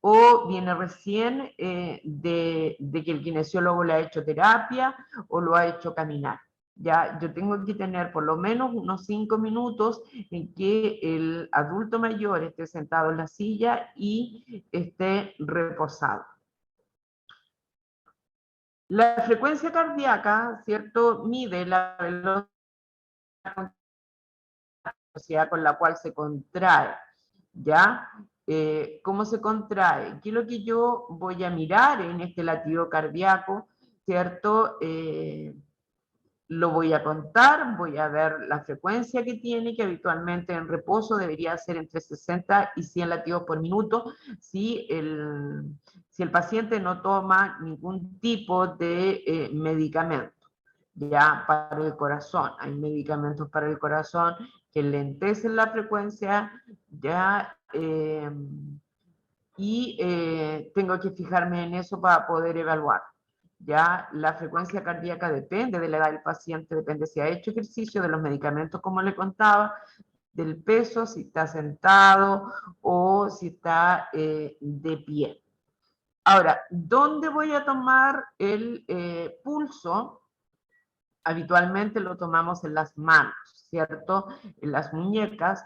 o viene recién de que el kinesiólogo le ha hecho terapia o lo ha hecho caminar. Ya, yo tengo que tener por lo menos unos 5 minutos en que el adulto mayor esté sentado en la silla y esté reposado. La frecuencia cardíaca, ¿cierto?, mide la velocidad con la cual se contrae, ¿ya? ¿Cómo se contrae? ¿Qué es lo que yo voy a mirar en este latido cardíaco? ¿cierto? Lo voy a contar, voy a ver la frecuencia que tiene, que habitualmente en reposo debería ser entre 60 y 100 latidos por minuto, si el paciente no toma ningún tipo de medicamento, ya para el corazón. Hay medicamentos para el corazón que lentecen la frecuencia, ya, tengo que fijarme en eso para poder evaluar. Ya la frecuencia cardíaca depende de la edad del paciente, depende si ha hecho ejercicio, de los medicamentos, como le contaba, del peso, si está sentado o si está de pie. Ahora, ¿dónde voy a tomar el pulso? Habitualmente lo tomamos en las manos, ¿cierto? En las muñecas,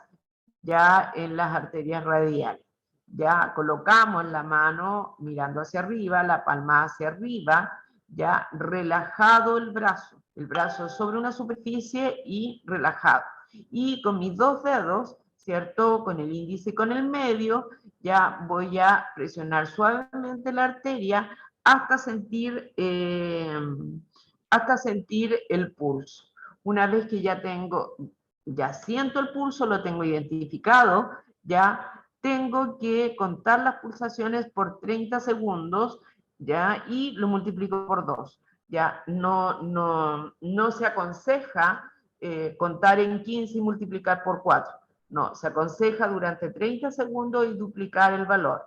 ya en las arterias radiales. Ya colocamos la mano mirando hacia arriba, la palma hacia arriba, ya relajado el brazo sobre una superficie y relajado. Y con mis dos dedos, ¿cierto? Con el índice y con el medio, ya voy a presionar suavemente la arteria hasta sentir el pulso. Una vez que ya siento el pulso, lo tengo identificado, ya tengo que contar las pulsaciones por 30 segundos, ya, y lo multiplico por 2. Ya no se aconseja contar en 15 y multiplicar por 4. No, se aconseja durante 30 segundos y duplicar el valor.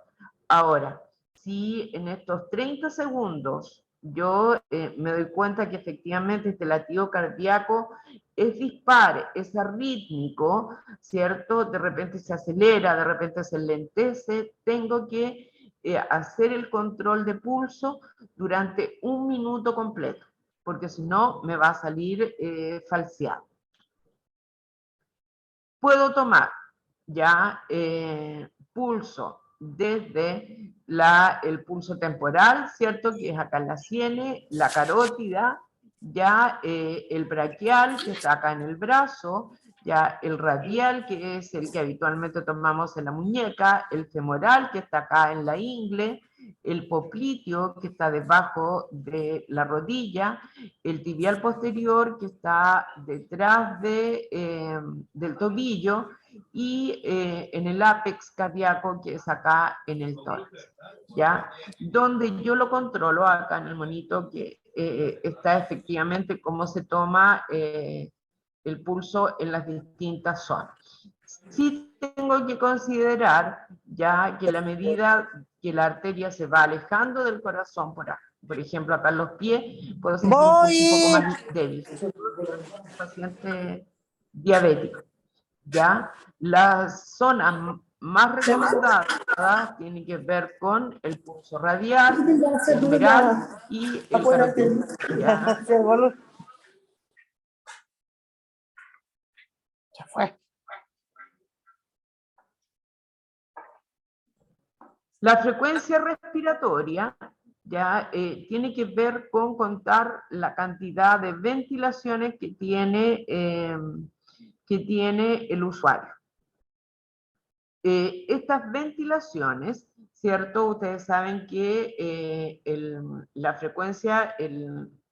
Ahora, si en estos 30 segundos yo me doy cuenta que efectivamente este latido cardíaco es dispar, es arrítmico, ¿cierto? De repente se acelera, de repente se lentece, tengo que hacer el control de pulso durante 1 minuto completo, porque si no me va a salir falseado. Puedo tomar ya pulso desde el pulso temporal, ¿cierto? Que es acá en la sien, la carótida, ya el braquial, que está acá en el brazo, ya el radial, que es el que habitualmente tomamos en la muñeca, el femoral, que está acá en la ingle, el popliteo, que está debajo de la rodilla, el tibial posterior, que está detrás del tobillo, y en el ápex cardíaco, que es acá en el tórax, ¿ya? Donde yo lo controlo acá en el monito, que está efectivamente cómo se toma el pulso en las distintas zonas. Sí tengo que considerar ya que la medida que la arteria se va alejando del corazón, por ejemplo acá en los pies, puedo sentir un pulso un poco más débil. Paciente diabético. ¿Ya? Las zonas más recomendadas tienen que ver con el pulso radial, el femoral y el carotídeo. ¿Ya? Se fue. La frecuencia respiratoria ya tiene que ver con contar la cantidad de ventilaciones que tiene el usuario. Estas ventilaciones, ¿cierto? Ustedes saben que la frecuencia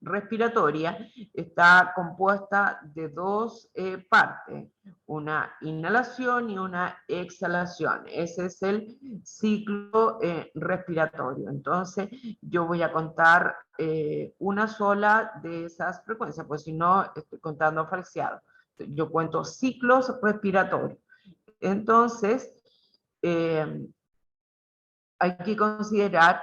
respiratoria está compuesta de dos partes, una inhalación y una exhalación. Ese es el ciclo respiratorio. Entonces, yo voy a contar una sola de esas frecuencias, pues si no, estoy contando falseado. Yo cuento ciclos respiratorios. Entonces, hay que considerar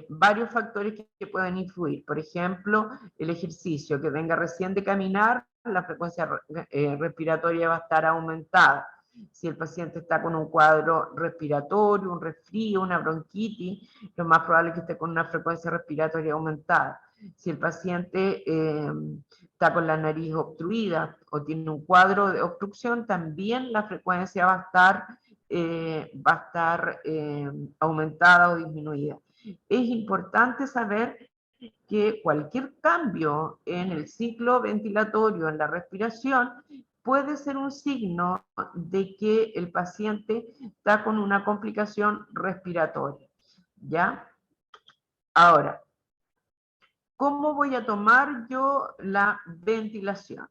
varios factores que pueden influir. Por ejemplo, el ejercicio, que venga recién de caminar, la frecuencia respiratoria va a estar aumentada. Si el paciente está con un cuadro respiratorio, un resfrío, una bronquitis, lo más probable es que esté con una frecuencia respiratoria aumentada. Si el paciente está con la nariz obstruida o tiene un cuadro de obstrucción, también la frecuencia va a estar aumentada o disminuida. Es importante saber que cualquier cambio en el ciclo ventilatorio, en la respiración, puede ser un signo de que el paciente está con una complicación respiratoria, ¿ya? Ahora, ¿cómo voy a tomar yo la ventilación?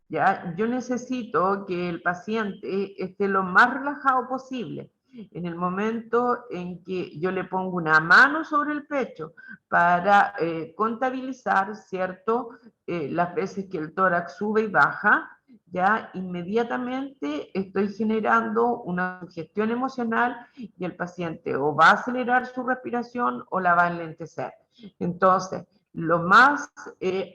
¿Ya? Yo necesito que el paciente esté lo más relajado posible. En el momento en que yo le pongo una mano sobre el pecho para contabilizar, ¿cierto? Las veces que el tórax sube y baja, ya inmediatamente estoy generando una sugestión emocional y el paciente o va a acelerar su respiración o la va a enlentecer. Entonces, lo más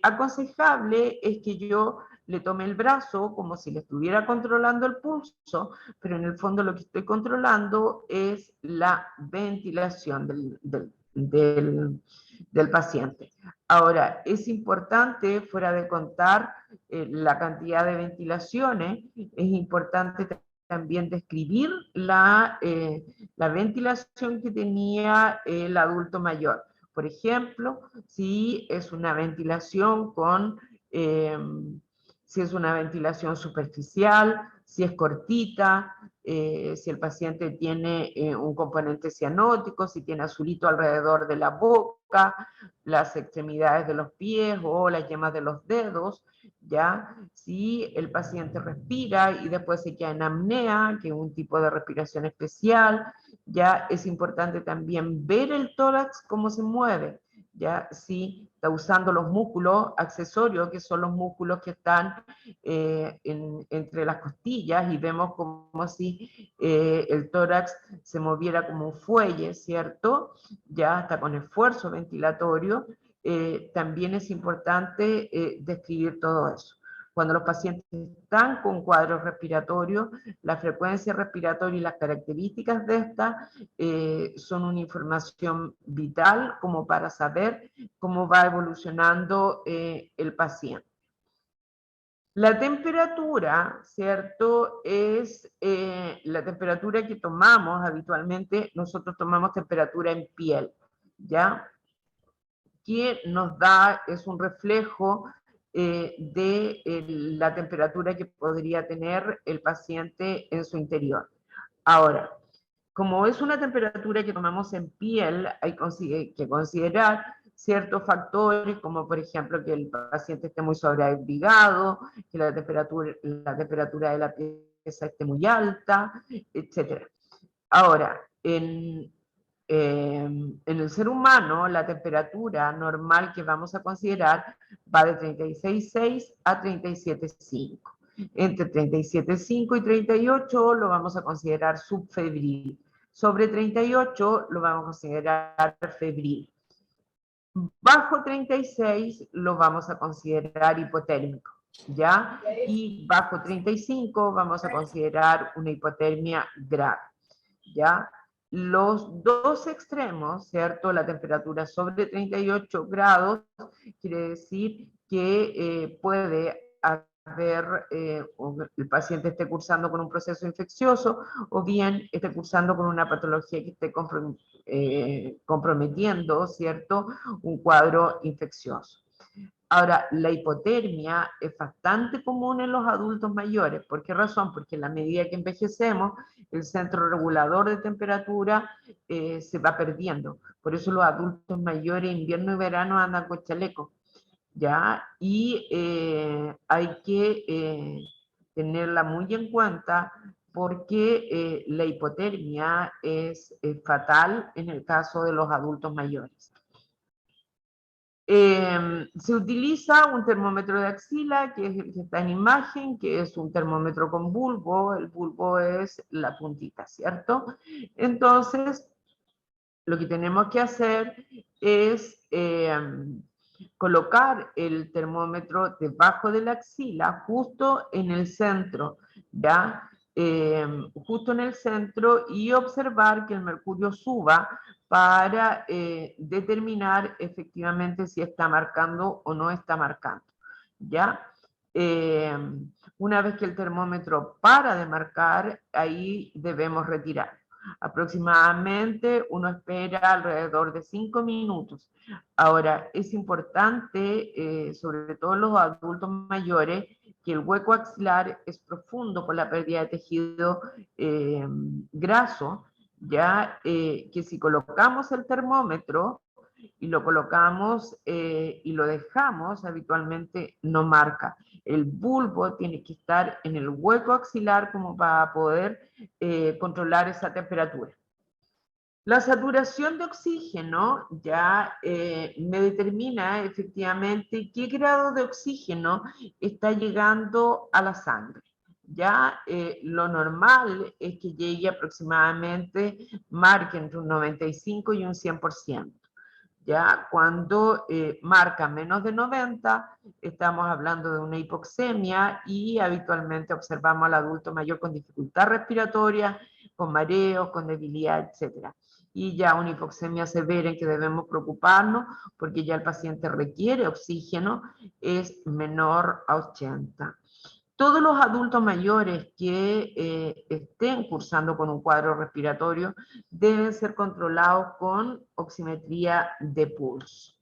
aconsejable es que yo le tome el brazo como si le estuviera controlando el pulso, pero en el fondo lo que estoy controlando es la ventilación del paciente. Ahora, es importante, fuera de contar la cantidad de ventilaciones, es importante también describir la ventilación que tenía el adulto mayor. Por ejemplo, si es una ventilación con si es una ventilación superficial, si es cortita, si el paciente tiene un componente cianótico, si tiene azulito alrededor de la boca, las extremidades de los pies o las yemas de los dedos, ¿ya? Si el paciente respira y después se queda en apnea, que es un tipo de respiración especial, ya es importante también ver el tórax cómo se mueve, ya si está usando los músculos accesorios, que son los músculos que están entre las costillas, y vemos como si el tórax se moviera como un fuelle, ¿cierto? Ya está con esfuerzo ventilatorio. También es importante describir todo eso. Cuando los pacientes están con cuadros respiratorios, la frecuencia respiratoria y las características de esta son una información vital como para saber cómo va evolucionando el paciente. La temperatura, ¿cierto? Es la temperatura que tomamos habitualmente, nosotros tomamos temperatura en piel, ¿ya? Que nos da, es un reflejo de la temperatura que podría tener el paciente en su interior. Ahora, como es una temperatura que tomamos en piel, hay que considerar ciertos factores, como por ejemplo que el paciente esté muy sobreabrigado, que la temperatura de la pieza esté muy alta, etc. Ahora, en el ser humano, la temperatura normal que vamos a considerar va de 36,6 a 37,5. Entre 37,5 y 38 lo vamos a considerar subfebril. Sobre 38 lo vamos a considerar febril. Bajo 36 lo vamos a considerar hipotérmico, ¿ya? Y bajo 35 vamos a considerar una hipotermia grave, ¿ya? Los dos extremos, ¿cierto? La temperatura sobre 38 grados quiere decir que puede haber, el paciente esté cursando con un proceso infeccioso o bien esté cursando con una patología que esté comprometiendo, ¿cierto? Un cuadro infeccioso. Ahora, la hipotermia es bastante común en los adultos mayores. ¿Por qué razón? Porque en la medida que envejecemos, el centro regulador de temperatura se va perdiendo. Por eso los adultos mayores, invierno y verano, andan con chaleco, ¿ya? Y hay que tenerla muy en cuenta porque la hipotermia es fatal en el caso de los adultos mayores. Se utiliza un termómetro de axila, que es el que está en imagen, que es un termómetro con bulbo. El bulbo es la puntita, ¿cierto? Entonces, lo que tenemos que hacer es colocar el termómetro debajo de la axila, justo en el centro, ¿ya? Justo en el centro, y observar que el mercurio suba para determinar efectivamente si está marcando o no está marcando, ¿ya? Una vez que el termómetro para de marcar, ahí debemos retirar. Aproximadamente uno espera alrededor de 5 minutos. Ahora, es importante, sobre todo en los adultos mayores, que el hueco axilar es profundo por la pérdida de tejido graso, ya que si colocamos el termómetro, y lo colocamos y lo dejamos, habitualmente no marca. El bulbo tiene que estar en el hueco axilar como para poder controlar esa temperatura. La saturación de oxígeno ya me determina efectivamente qué grado de oxígeno está llegando a la sangre. Ya lo normal es que llegue aproximadamente, marque entre un 95 y un 100%. Ya cuando marca menos de 90, estamos hablando de una hipoxemia y habitualmente observamos al adulto mayor con dificultad respiratoria, con mareos, con debilidad, etc. Y ya una hipoxemia severa en que debemos preocuparnos porque ya el paciente requiere oxígeno es menor a 80. Todos los adultos mayores que estén cursando con un cuadro respiratorio deben ser controlados con oximetría de pulso.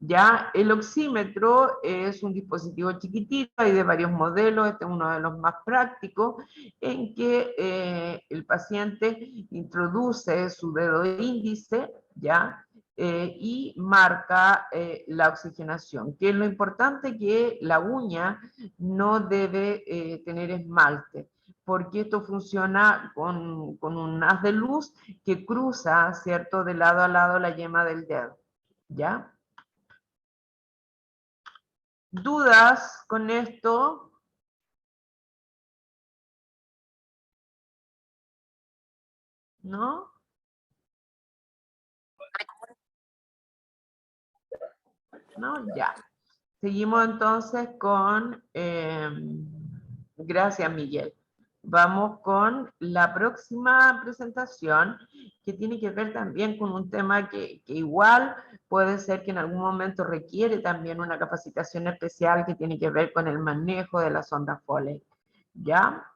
Ya el oxímetro es un dispositivo chiquitito, hay de varios modelos, este es uno de los más prácticos, en que el paciente introduce su dedo índice, ¿ya? Y marca la oxigenación, que es lo importante, que la uña no debe tener esmalte, porque esto funciona con un haz de luz que cruza, ¿cierto?, de lado a lado la yema del dedo, ¿ya? ¿Dudas con esto? ¿No? ¿No? Ya. Seguimos entonces con... gracias, Miguel. Vamos con la próxima presentación, que tiene que ver también con un tema que igual puede ser que en algún momento requiere también una capacitación especial, que tiene que ver con el manejo de la sonda Foley. ¿Ya?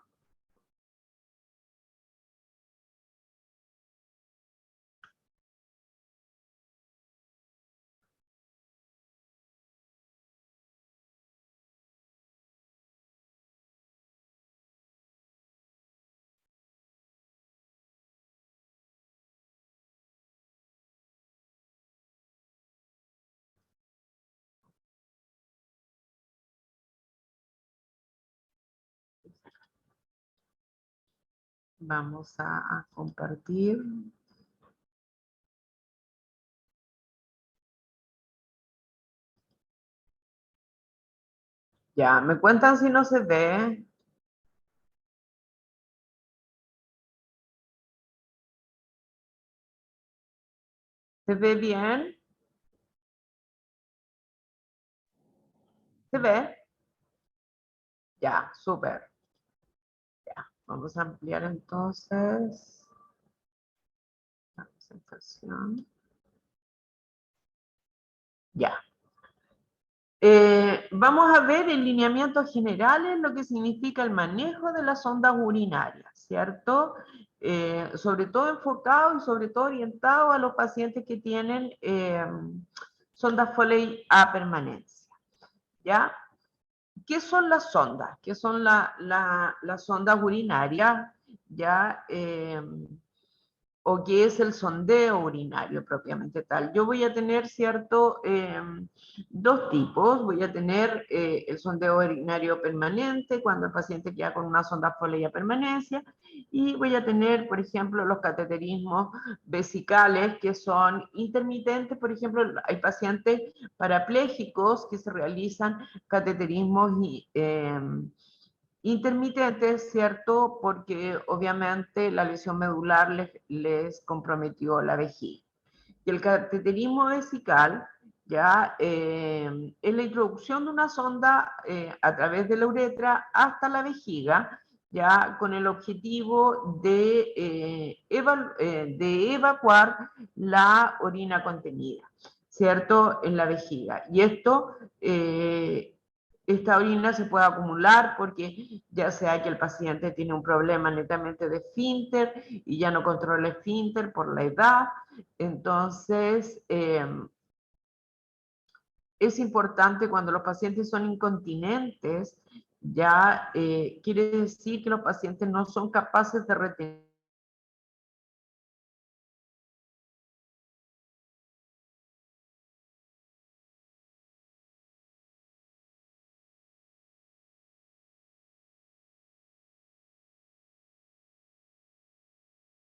Vamos a compartir. Ya, me cuentan si no se ve. ¿Se ve bien? ¿Se ve? Ya, súper. Ya, vamos a ampliar entonces la presentación. Ya. Vamos a ver en lineamientos generales lo que significa el manejo de las ondas urinarias, ¿cierto? Sobre todo enfocado y sobre todo orientado a los pacientes que tienen sondas Foley a permanencia, ¿ya? ¿Qué son las sondas? ¿Qué son las sondas urinarias? ¿Ya? O qué es el sondeo urinario propiamente tal. Yo voy a tener, ¿cierto?, dos tipos. Voy a tener el sondeo urinario permanente, cuando el paciente queda con una sonda Foley a permanencia, y voy a tener, por ejemplo, los cateterismos vesicales, que son intermitentes. Por ejemplo, hay pacientes parapléjicos que se realizan cateterismos intermitentes, ¿cierto? Porque obviamente la lesión medular les comprometió la vejiga. Y el cateterismo vesical ya es la introducción de una sonda a través de la uretra hasta la vejiga, ya con el objetivo de evacuar la orina contenida, ¿cierto?, en la vejiga. Y esto esta orina se puede acumular porque ya sea que el paciente tiene un problema netamente de esfínter y ya no controla el esfínter por la edad. Entonces, es importante cuando los pacientes son incontinentes, ya quiere decir que los pacientes no son capaces de retener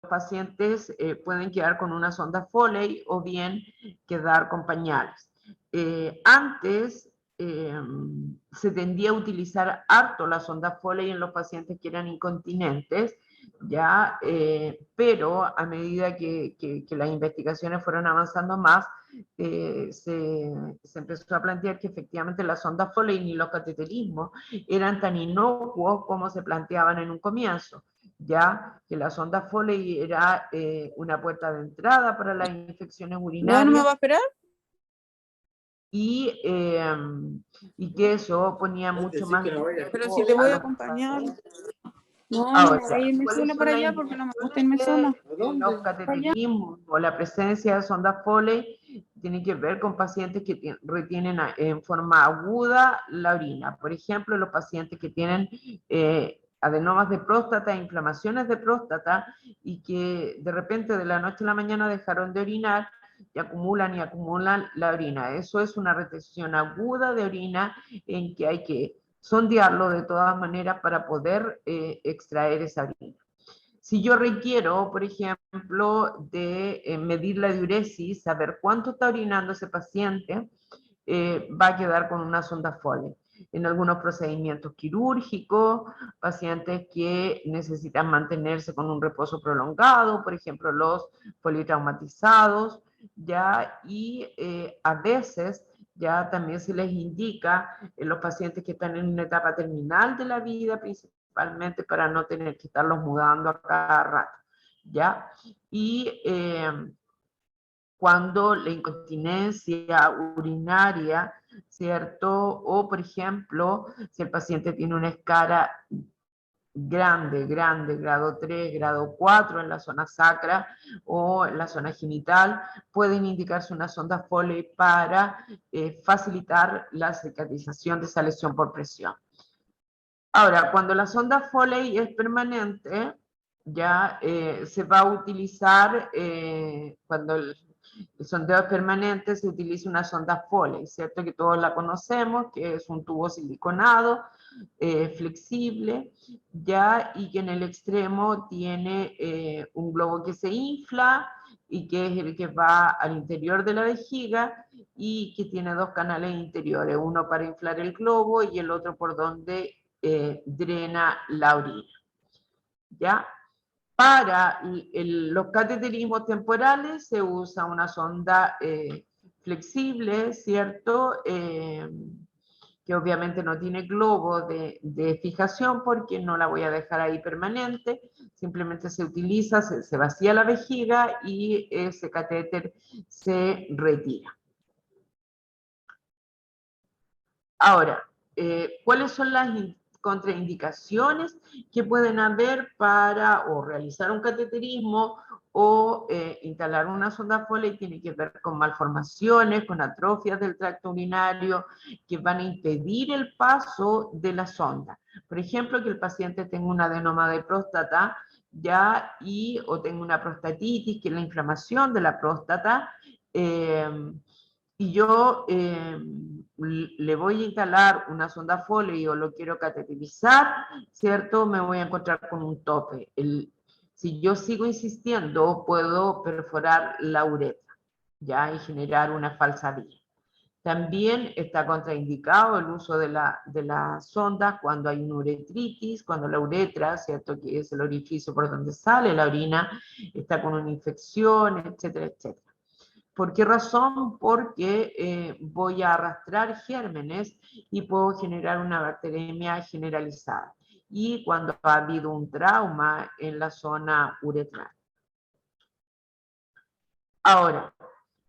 pacientes pueden quedar con una sonda Foley o bien quedar con pañales. Antes se tendía a utilizar harto la sonda Foley en los pacientes que eran incontinentes, ya, pero a medida que las investigaciones fueron avanzando más, se empezó a plantear que efectivamente la sonda Foley ni los cateterismos eran tan inocuos como se planteaban en un comienzo, ya que la sonda Foley era una puerta de entrada para las infecciones ¿No me va urinarias a esperar? y que eso ponía mucho más Pero si te voy a los acompañar. pacientes. No, no Ahora, voy a irme ¿cuáles sola son para las allá porque no me gusta irme indicaciones sola. de los cateterismos o la presencia de sonda Foley? Tiene que ver con pacientes que retienen en forma aguda la orina. Por ejemplo, los pacientes que tienen adenomas de próstata, inflamaciones de próstata y que de repente de la noche a la mañana dejaron de orinar y acumulan la orina. Eso es una retención aguda de orina en que hay que sondearlo de todas maneras para poder extraer esa orina. Si yo requiero, por ejemplo, de medir la diuresis, saber cuánto está orinando ese paciente, va a quedar con una sonda Foley. En algunos procedimientos quirúrgicos, pacientes que necesitan mantenerse con un reposo prolongado, por ejemplo, los politraumatizados, ya, y a veces ya también se les indica en los pacientes que están en una etapa terminal de la vida, principalmente para no tener que estarlos mudando a cada rato, ¿ya? Y cuando la incontinencia urinaria, ¿cierto? O, por ejemplo, si el paciente tiene una escara grande, grado 3, grado 4 en la zona sacra o en la zona genital, pueden indicarse una sonda Foley para facilitar la cicatrización de esa lesión por presión. Ahora, cuando la sonda Foley es permanente, ya se va a utilizar, cuando el sondeo es permanente, se utiliza una sonda Foley, ¿cierto? Que todos la conocemos, que es un tubo siliconado, flexible, ya, y que en el extremo tiene un globo que se infla y que es el que va al interior de la vejiga y que tiene dos canales interiores, uno para inflar el globo y el otro por donde drena la orina. ¿Ya? Para los cateterismos temporales se usa una sonda flexible, ¿cierto? Que obviamente no tiene globo de fijación porque no la voy a dejar ahí permanente, simplemente se utiliza, se vacía la vejiga y ese catéter se retira. Ahora, ¿cuáles son las contraindicaciones que pueden haber para o realizar un cateterismo o instalar una sonda Foley? Tiene que ver con malformaciones, con atrofias del tracto urinario que van a impedir el paso de la sonda. Por ejemplo, que el paciente tenga un adenoma de próstata ya o tenga una prostatitis, que es la inflamación de la próstata, y yo le voy a instalar una sonda Foley o lo quiero cateterizar, ¿cierto? Me voy a encontrar con un tope. Si yo sigo insistiendo, puedo perforar la uretra, ¿ya? Y generar una falsa vía. También está contraindicado el uso de la sonda cuando hay una uretritis, cuando la uretra, ¿cierto? Que es el orificio por donde sale la orina, está con una infección, etcétera, etcétera. ¿Por qué razón? Porque voy a arrastrar gérmenes y puedo generar una bacteremia generalizada. Y cuando ha habido un trauma en la zona uretral. Ahora,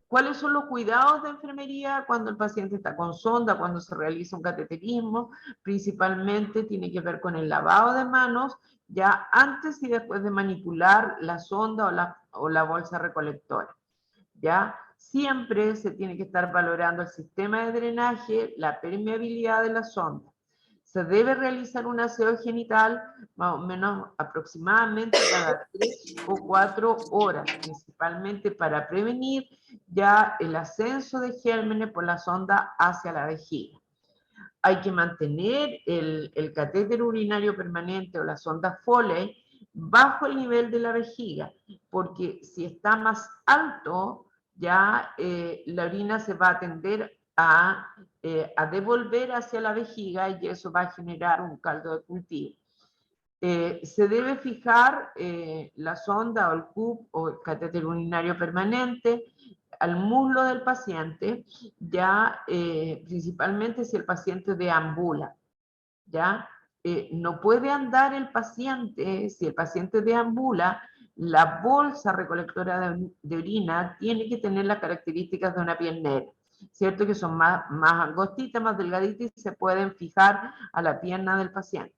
¿cuáles son los cuidados de enfermería cuando el paciente está con sonda, cuando se realiza un cateterismo? Principalmente tiene que ver con el lavado de manos, ya antes y después de manipular la sonda o la bolsa recolectora. ¿Ya? Siempre se tiene que estar valorando el sistema de drenaje, la permeabilidad de la sonda. Se debe realizar un aseo genital más o menos aproximadamente cada 3 o 4 horas, principalmente para prevenir ya el ascenso de gérmenes por la sonda hacia la vejiga. Hay que mantener el catéter urinario permanente o la sonda Foley bajo el nivel de la vejiga, porque si está más alto, ya la orina se va a tender a devolver hacia la vejiga y eso va a generar un caldo de cultivo. Se debe fijar la sonda o el CUP o el catéter urinario permanente al muslo del paciente, ya principalmente si el paciente deambula, ¿ya? No puede andar el paciente, si el paciente deambula, la bolsa recolectora de orina tiene que tener las características de una piel negra, ¿cierto? Que son más angostitas, más delgaditas y se pueden fijar a la pierna del paciente,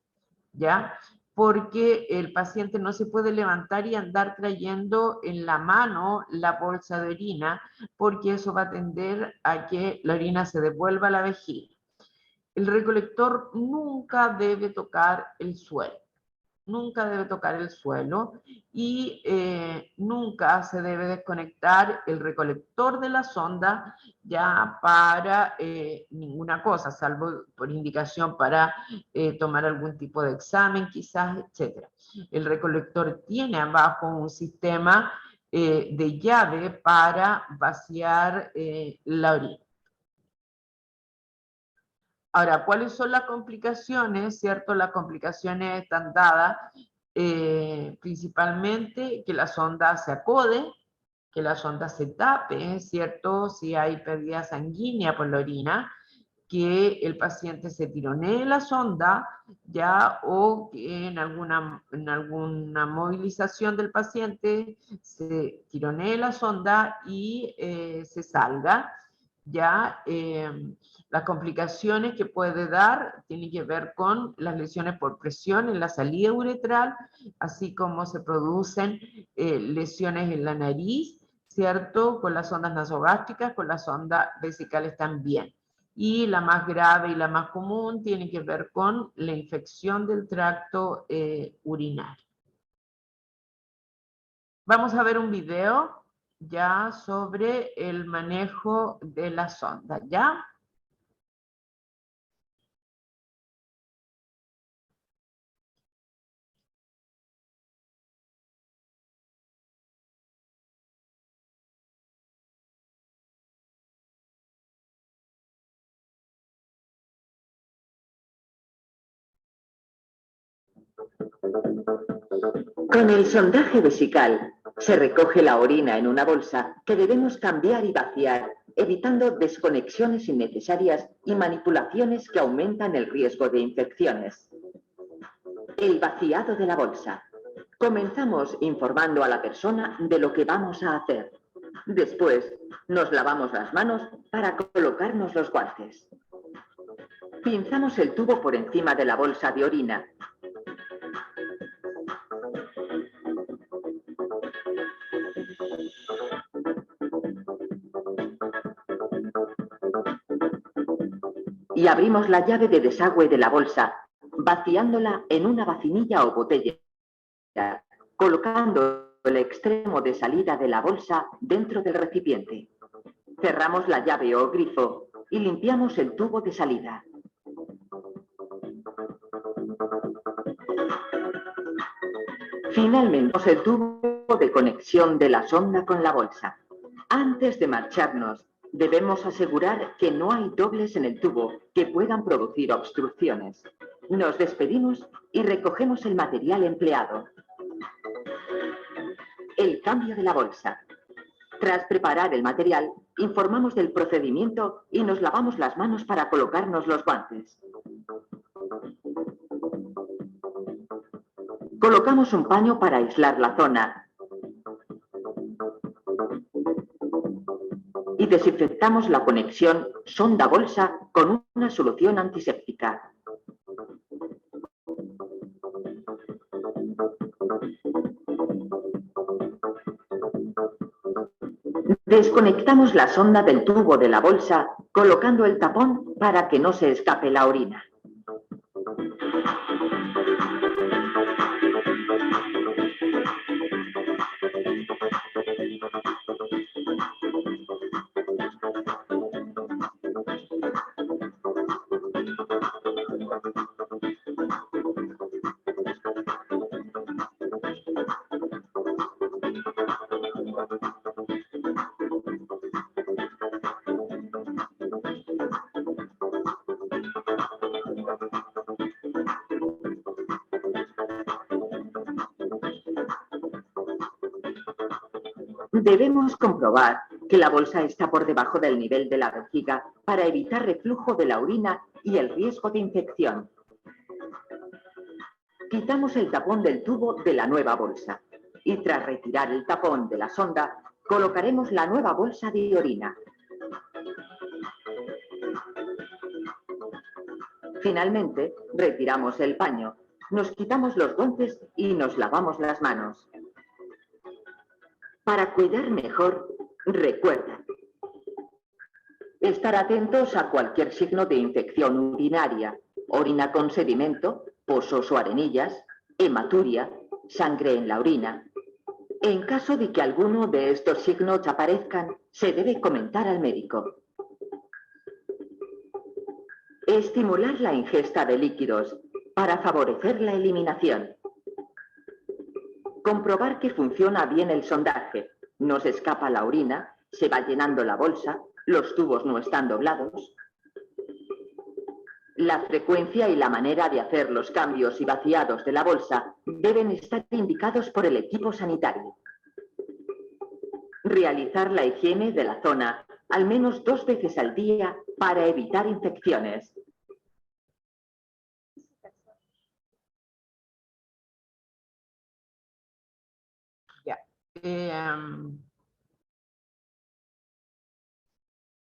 ¿ya? Porque el paciente no se puede levantar y andar trayendo en la mano la bolsa de orina, porque eso va a tender a que la orina se devuelva a la vejiga. El recolector nunca debe tocar el suelo, nunca debe tocar el suelo y nunca se debe desconectar el recolector de la sonda ya para ninguna cosa, salvo por indicación para tomar algún tipo de examen quizás, etc. El recolector tiene abajo un sistema de llave para vaciar la orina. Ahora, ¿cuáles son las complicaciones? ¿Cierto? Las complicaciones están dadas principalmente que la sonda se acode, que la sonda se tape, ¿cierto? Si hay pérdida sanguínea por la orina, que el paciente se tironee la sonda, ya, o que en alguna movilización del paciente se tironee la sonda y se salga, ya. Las complicaciones que puede dar tienen que ver con las lesiones por presión en la salida uretral, así como se producen lesiones en la nariz, ¿cierto? Con las ondas nasogástricas, con las ondas vesicales también. Y la más grave y la más común tiene que ver con la infección del tracto urinario. Vamos a ver un video ya sobre el manejo de la sonda, ¿ya? Con el sondaje vesical se recoge la orina en una bolsa que debemos cambiar y vaciar, evitando desconexiones innecesarias y manipulaciones que aumentan el riesgo de infecciones. El vaciado de la bolsa. Comenzamos informando a la persona de lo que vamos a hacer. Después, nos lavamos las manos para colocarnos los guantes. Pinzamos el tubo por encima de la bolsa de orina. Y abrimos la llave de desagüe de la bolsa, vaciándola en una vacinilla o botella, colocando el extremo de salida de la bolsa dentro del recipiente. Cerramos la llave o grifo y limpiamos el tubo de salida. Finalmente, el tubo de conexión de la sonda con la bolsa. Antes de marcharnos, debemos asegurar que no hay dobles en el tubo que puedan producir obstrucciones. Nos despedimos y recogemos el material empleado. El cambio de la bolsa. Tras preparar el material, informamos del procedimiento y nos lavamos las manos para colocarnos los guantes. Colocamos un paño para aislar la zona. Y desinfectamos la conexión sonda-bolsa con una solución antiséptica. Desconectamos la sonda del tubo de la bolsa colocando el tapón para que no se escape la orina. Debemos comprobar que la bolsa está por debajo del nivel de la vejiga para evitar reflujo de la orina y el riesgo de infección. Quitamos el tapón del tubo de la nueva bolsa y tras retirar el tapón de la sonda, colocaremos la nueva bolsa de orina. Finalmente, retiramos el paño, nos quitamos los guantes y nos lavamos las manos. Para cuidar mejor, recuerda estar atentos a cualquier signo de infección urinaria, orina con sedimento, pozos o arenillas, hematuria, sangre en la orina. En caso de que alguno de estos signos aparezcan, se debe comentar al médico. Estimular la ingesta de líquidos para favorecer la eliminación. Comprobar que funciona bien el sondaje. No se escapa la orina, se va llenando la bolsa, los tubos no están doblados. La frecuencia y la manera de hacer los cambios y vaciados de la bolsa deben estar indicados por el equipo sanitario. Realizar la higiene de la zona al menos 2 veces al día para evitar infecciones.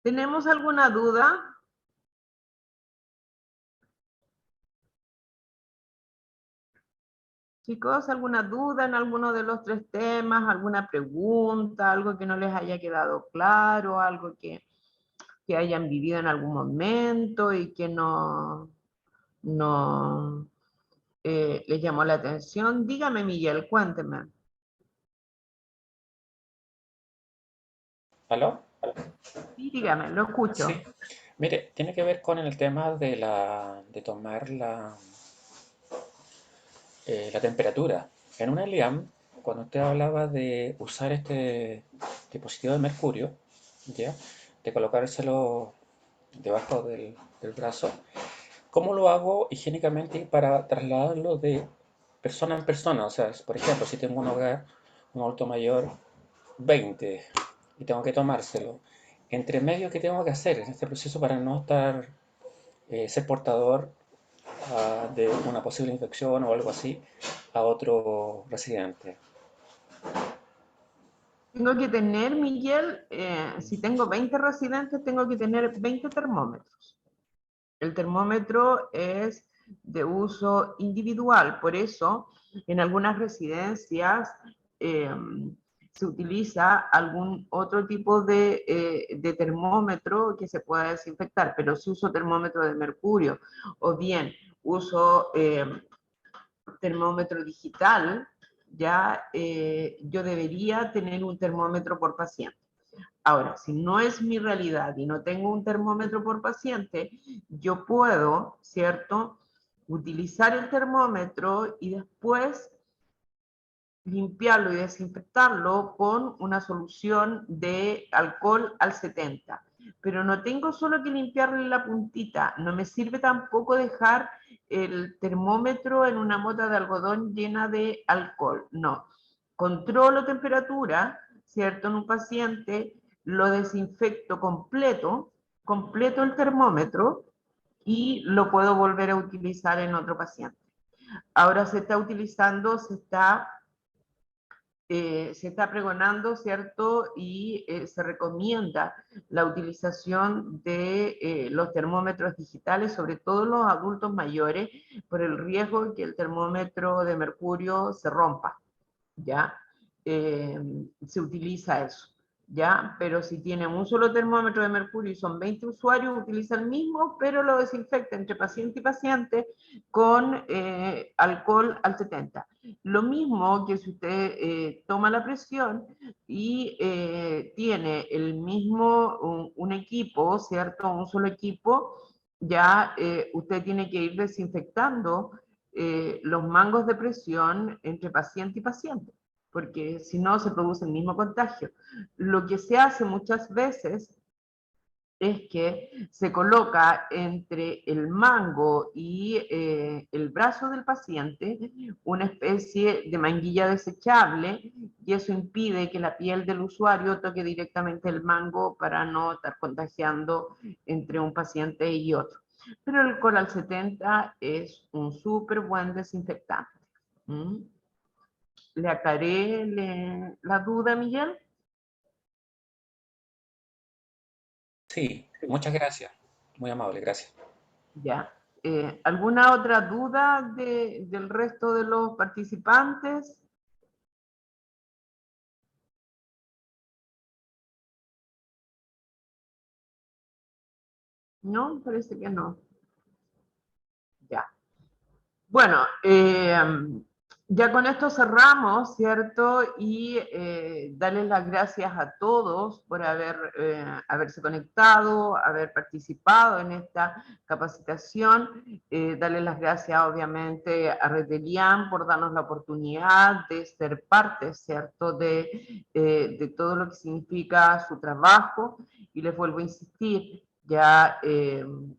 ¿Tenemos alguna duda? Chicos, ¿alguna duda en alguno de los 3 temas? ¿Alguna pregunta? ¿Algo que no les haya quedado claro? ¿Algo que hayan vivido en algún momento y que no les llamó la atención? Dígame, Miguel, cuénteme. ¿Aló? Sí, dígame, lo escucho. Sí. Mire, tiene que ver con el tema de tomar la temperatura. En una LIAM, cuando usted hablaba de usar este dispositivo de mercurio, ¿ya? De colocárselo debajo del brazo, ¿cómo lo hago higiénicamente para trasladarlo de persona en persona? O sea, por ejemplo, si tengo un hogar, un adulto mayor, 20, y tengo que tomárselo, entre medio, ¿qué tengo que hacer en este proceso para no estar, ser portador de una posible infección o algo así a otro residente? Tengo que tener, Miguel, si tengo 20 residentes, tengo que tener 20 termómetros. El termómetro es de uso individual, por eso en algunas residencias se utiliza algún otro tipo de termómetro que se pueda desinfectar, pero si uso termómetro de mercurio o bien uso termómetro digital, ya yo debería tener un termómetro por paciente. Ahora, si no es mi realidad y no tengo un termómetro por paciente, yo puedo, ¿cierto?, utilizar el termómetro y después limpiarlo y desinfectarlo con una solución de alcohol al 70. Pero no tengo solo que limpiarle la puntita, no me sirve tampoco dejar el termómetro en una mota de algodón llena de alcohol, no. Controlo temperatura, ¿cierto?, en un paciente, lo desinfecto completo el termómetro y lo puedo volver a utilizar en otro paciente. Ahora se está utilizando, se está pregonando, ¿cierto? Y se recomienda la utilización de los termómetros digitales, sobre todo los adultos mayores, por el riesgo de que el termómetro de mercurio se rompa, ¿ya? Se utiliza eso, ¿ya? Pero si tienen un solo termómetro de mercurio y son 20 usuarios, utiliza el mismo, pero lo desinfecta entre paciente y paciente con alcohol al 70. Lo mismo que si usted toma la presión y tiene el mismo, un equipo, ¿cierto? Un solo equipo, ya usted tiene que ir desinfectando los mangos de presión entre paciente y paciente, porque si no se produce el mismo contagio. Lo que se hace muchas veces es que se coloca entre el mango y el brazo del paciente una especie de manguilla desechable, y eso impide que la piel del usuario toque directamente el mango para no estar contagiando entre un paciente y otro. Pero el alcohol al 70 es un súper buen desinfectante. ¿Le aclaré la duda, Miguel? Sí, muchas gracias. Muy amable, gracias. Ya. ¿Alguna otra duda del resto de los participantes? No, parece que no. Ya. Bueno, ya con esto cerramos, ¿cierto? Y darles las gracias a todos por haberse conectado, haber participado en esta capacitación. Darles las gracias, obviamente, a Red de Liam por darnos la oportunidad de ser parte, ¿cierto? De todo lo que significa su trabajo. Y les vuelvo a insistir, ya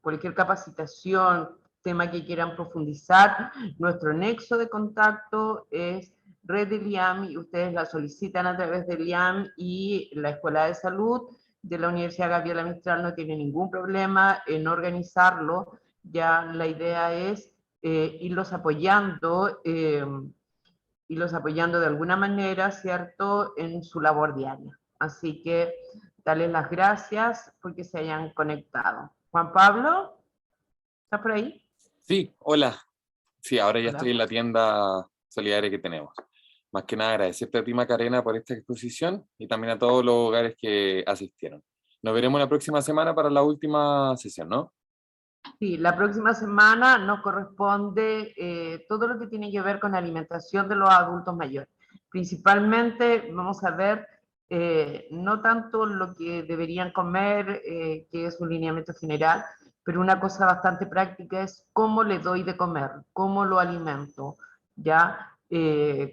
cualquier capacitación, tema que quieran profundizar, nuestro nexo de contacto es Red de Liam y ustedes la solicitan a través de Liam y la Escuela de Salud de la Universidad Gabriela Mistral no tiene ningún problema en organizarlo. Ya la idea es irlos apoyando de alguna manera, ¿cierto?, en su labor diaria. Así que darles las gracias porque se hayan conectado. Juan Pablo, ¿está por ahí? Sí, hola. Sí, ahora ya Hola. estoy en la tienda solidaria que tenemos. Más que nada agradecerte a ti, Macarena, por esta exposición y también a todos los hogares que asistieron. Nos veremos la próxima semana para la última sesión, ¿no? Sí, la próxima semana nos corresponde todo lo que tiene que ver con la alimentación de los adultos mayores. Principalmente vamos a ver no tanto lo que deberían comer, que es un lineamiento general, pero una cosa bastante práctica es cómo le doy de comer, cómo lo alimento, ¿ya?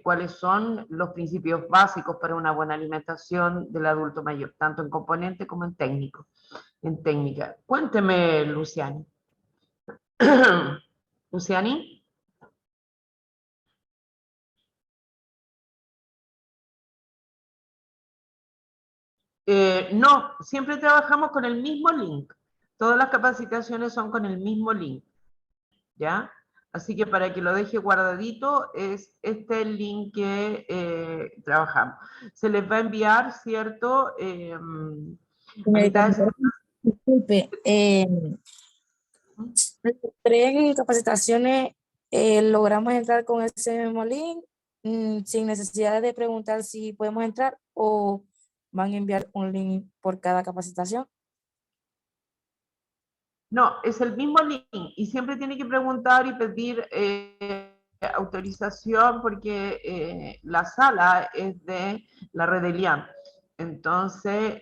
Cuáles son los principios básicos para una buena alimentación del adulto mayor, tanto en componente como en técnica. Cuénteme, Luciani. Luciani. No, siempre trabajamos con el mismo link. Todas las capacitaciones son con el mismo link. ¿Ya? Así que para que lo deje guardadito, es este el link que trabajamos. Se les va a enviar, ¿cierto? Disculpe, ¿creen capacitaciones logramos entrar con ese mismo link sin necesidad de preguntar si podemos entrar o van a enviar un link por cada capacitación? No, es el mismo link y siempre tiene que preguntar y pedir autorización porque la sala es de la red de Liam. Entonces,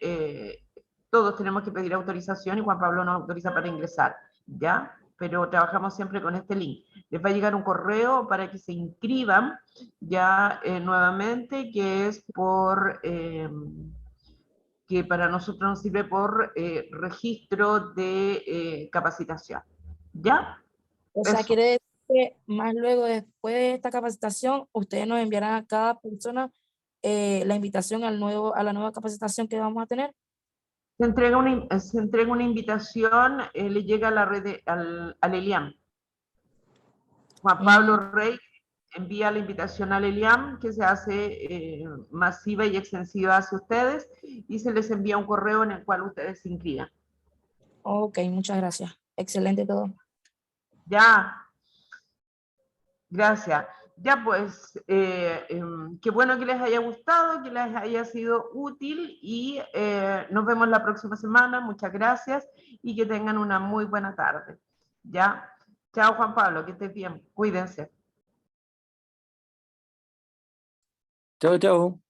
todos tenemos que pedir autorización y Juan Pablo nos autoriza para ingresar, ¿ya? Pero trabajamos siempre con este link. Les va a llegar un correo para que se inscriban ya nuevamente, que es que para nosotros nos sirve por registro de capacitación. ¿Ya? O sea, Eso. quiere decir que más luego, después de esta capacitación, ustedes nos enviarán a cada persona la invitación a la nueva capacitación que vamos a tener. Se entrega una invitación, le llega a la red al ELIAM. Juan Pablo Rey envía la invitación al ELIAM, que se hace masiva y extensiva hacia ustedes, y se les envía un correo en el cual ustedes se inscriban. Ok, muchas gracias. Excelente todo. Ya. Gracias. Ya pues, qué bueno que les haya gustado, que les haya sido útil y nos vemos la próxima semana. Muchas gracias y que tengan una muy buena tarde. Ya. Chao Juan Pablo, que estés bien. Cuídense. Chao, chao.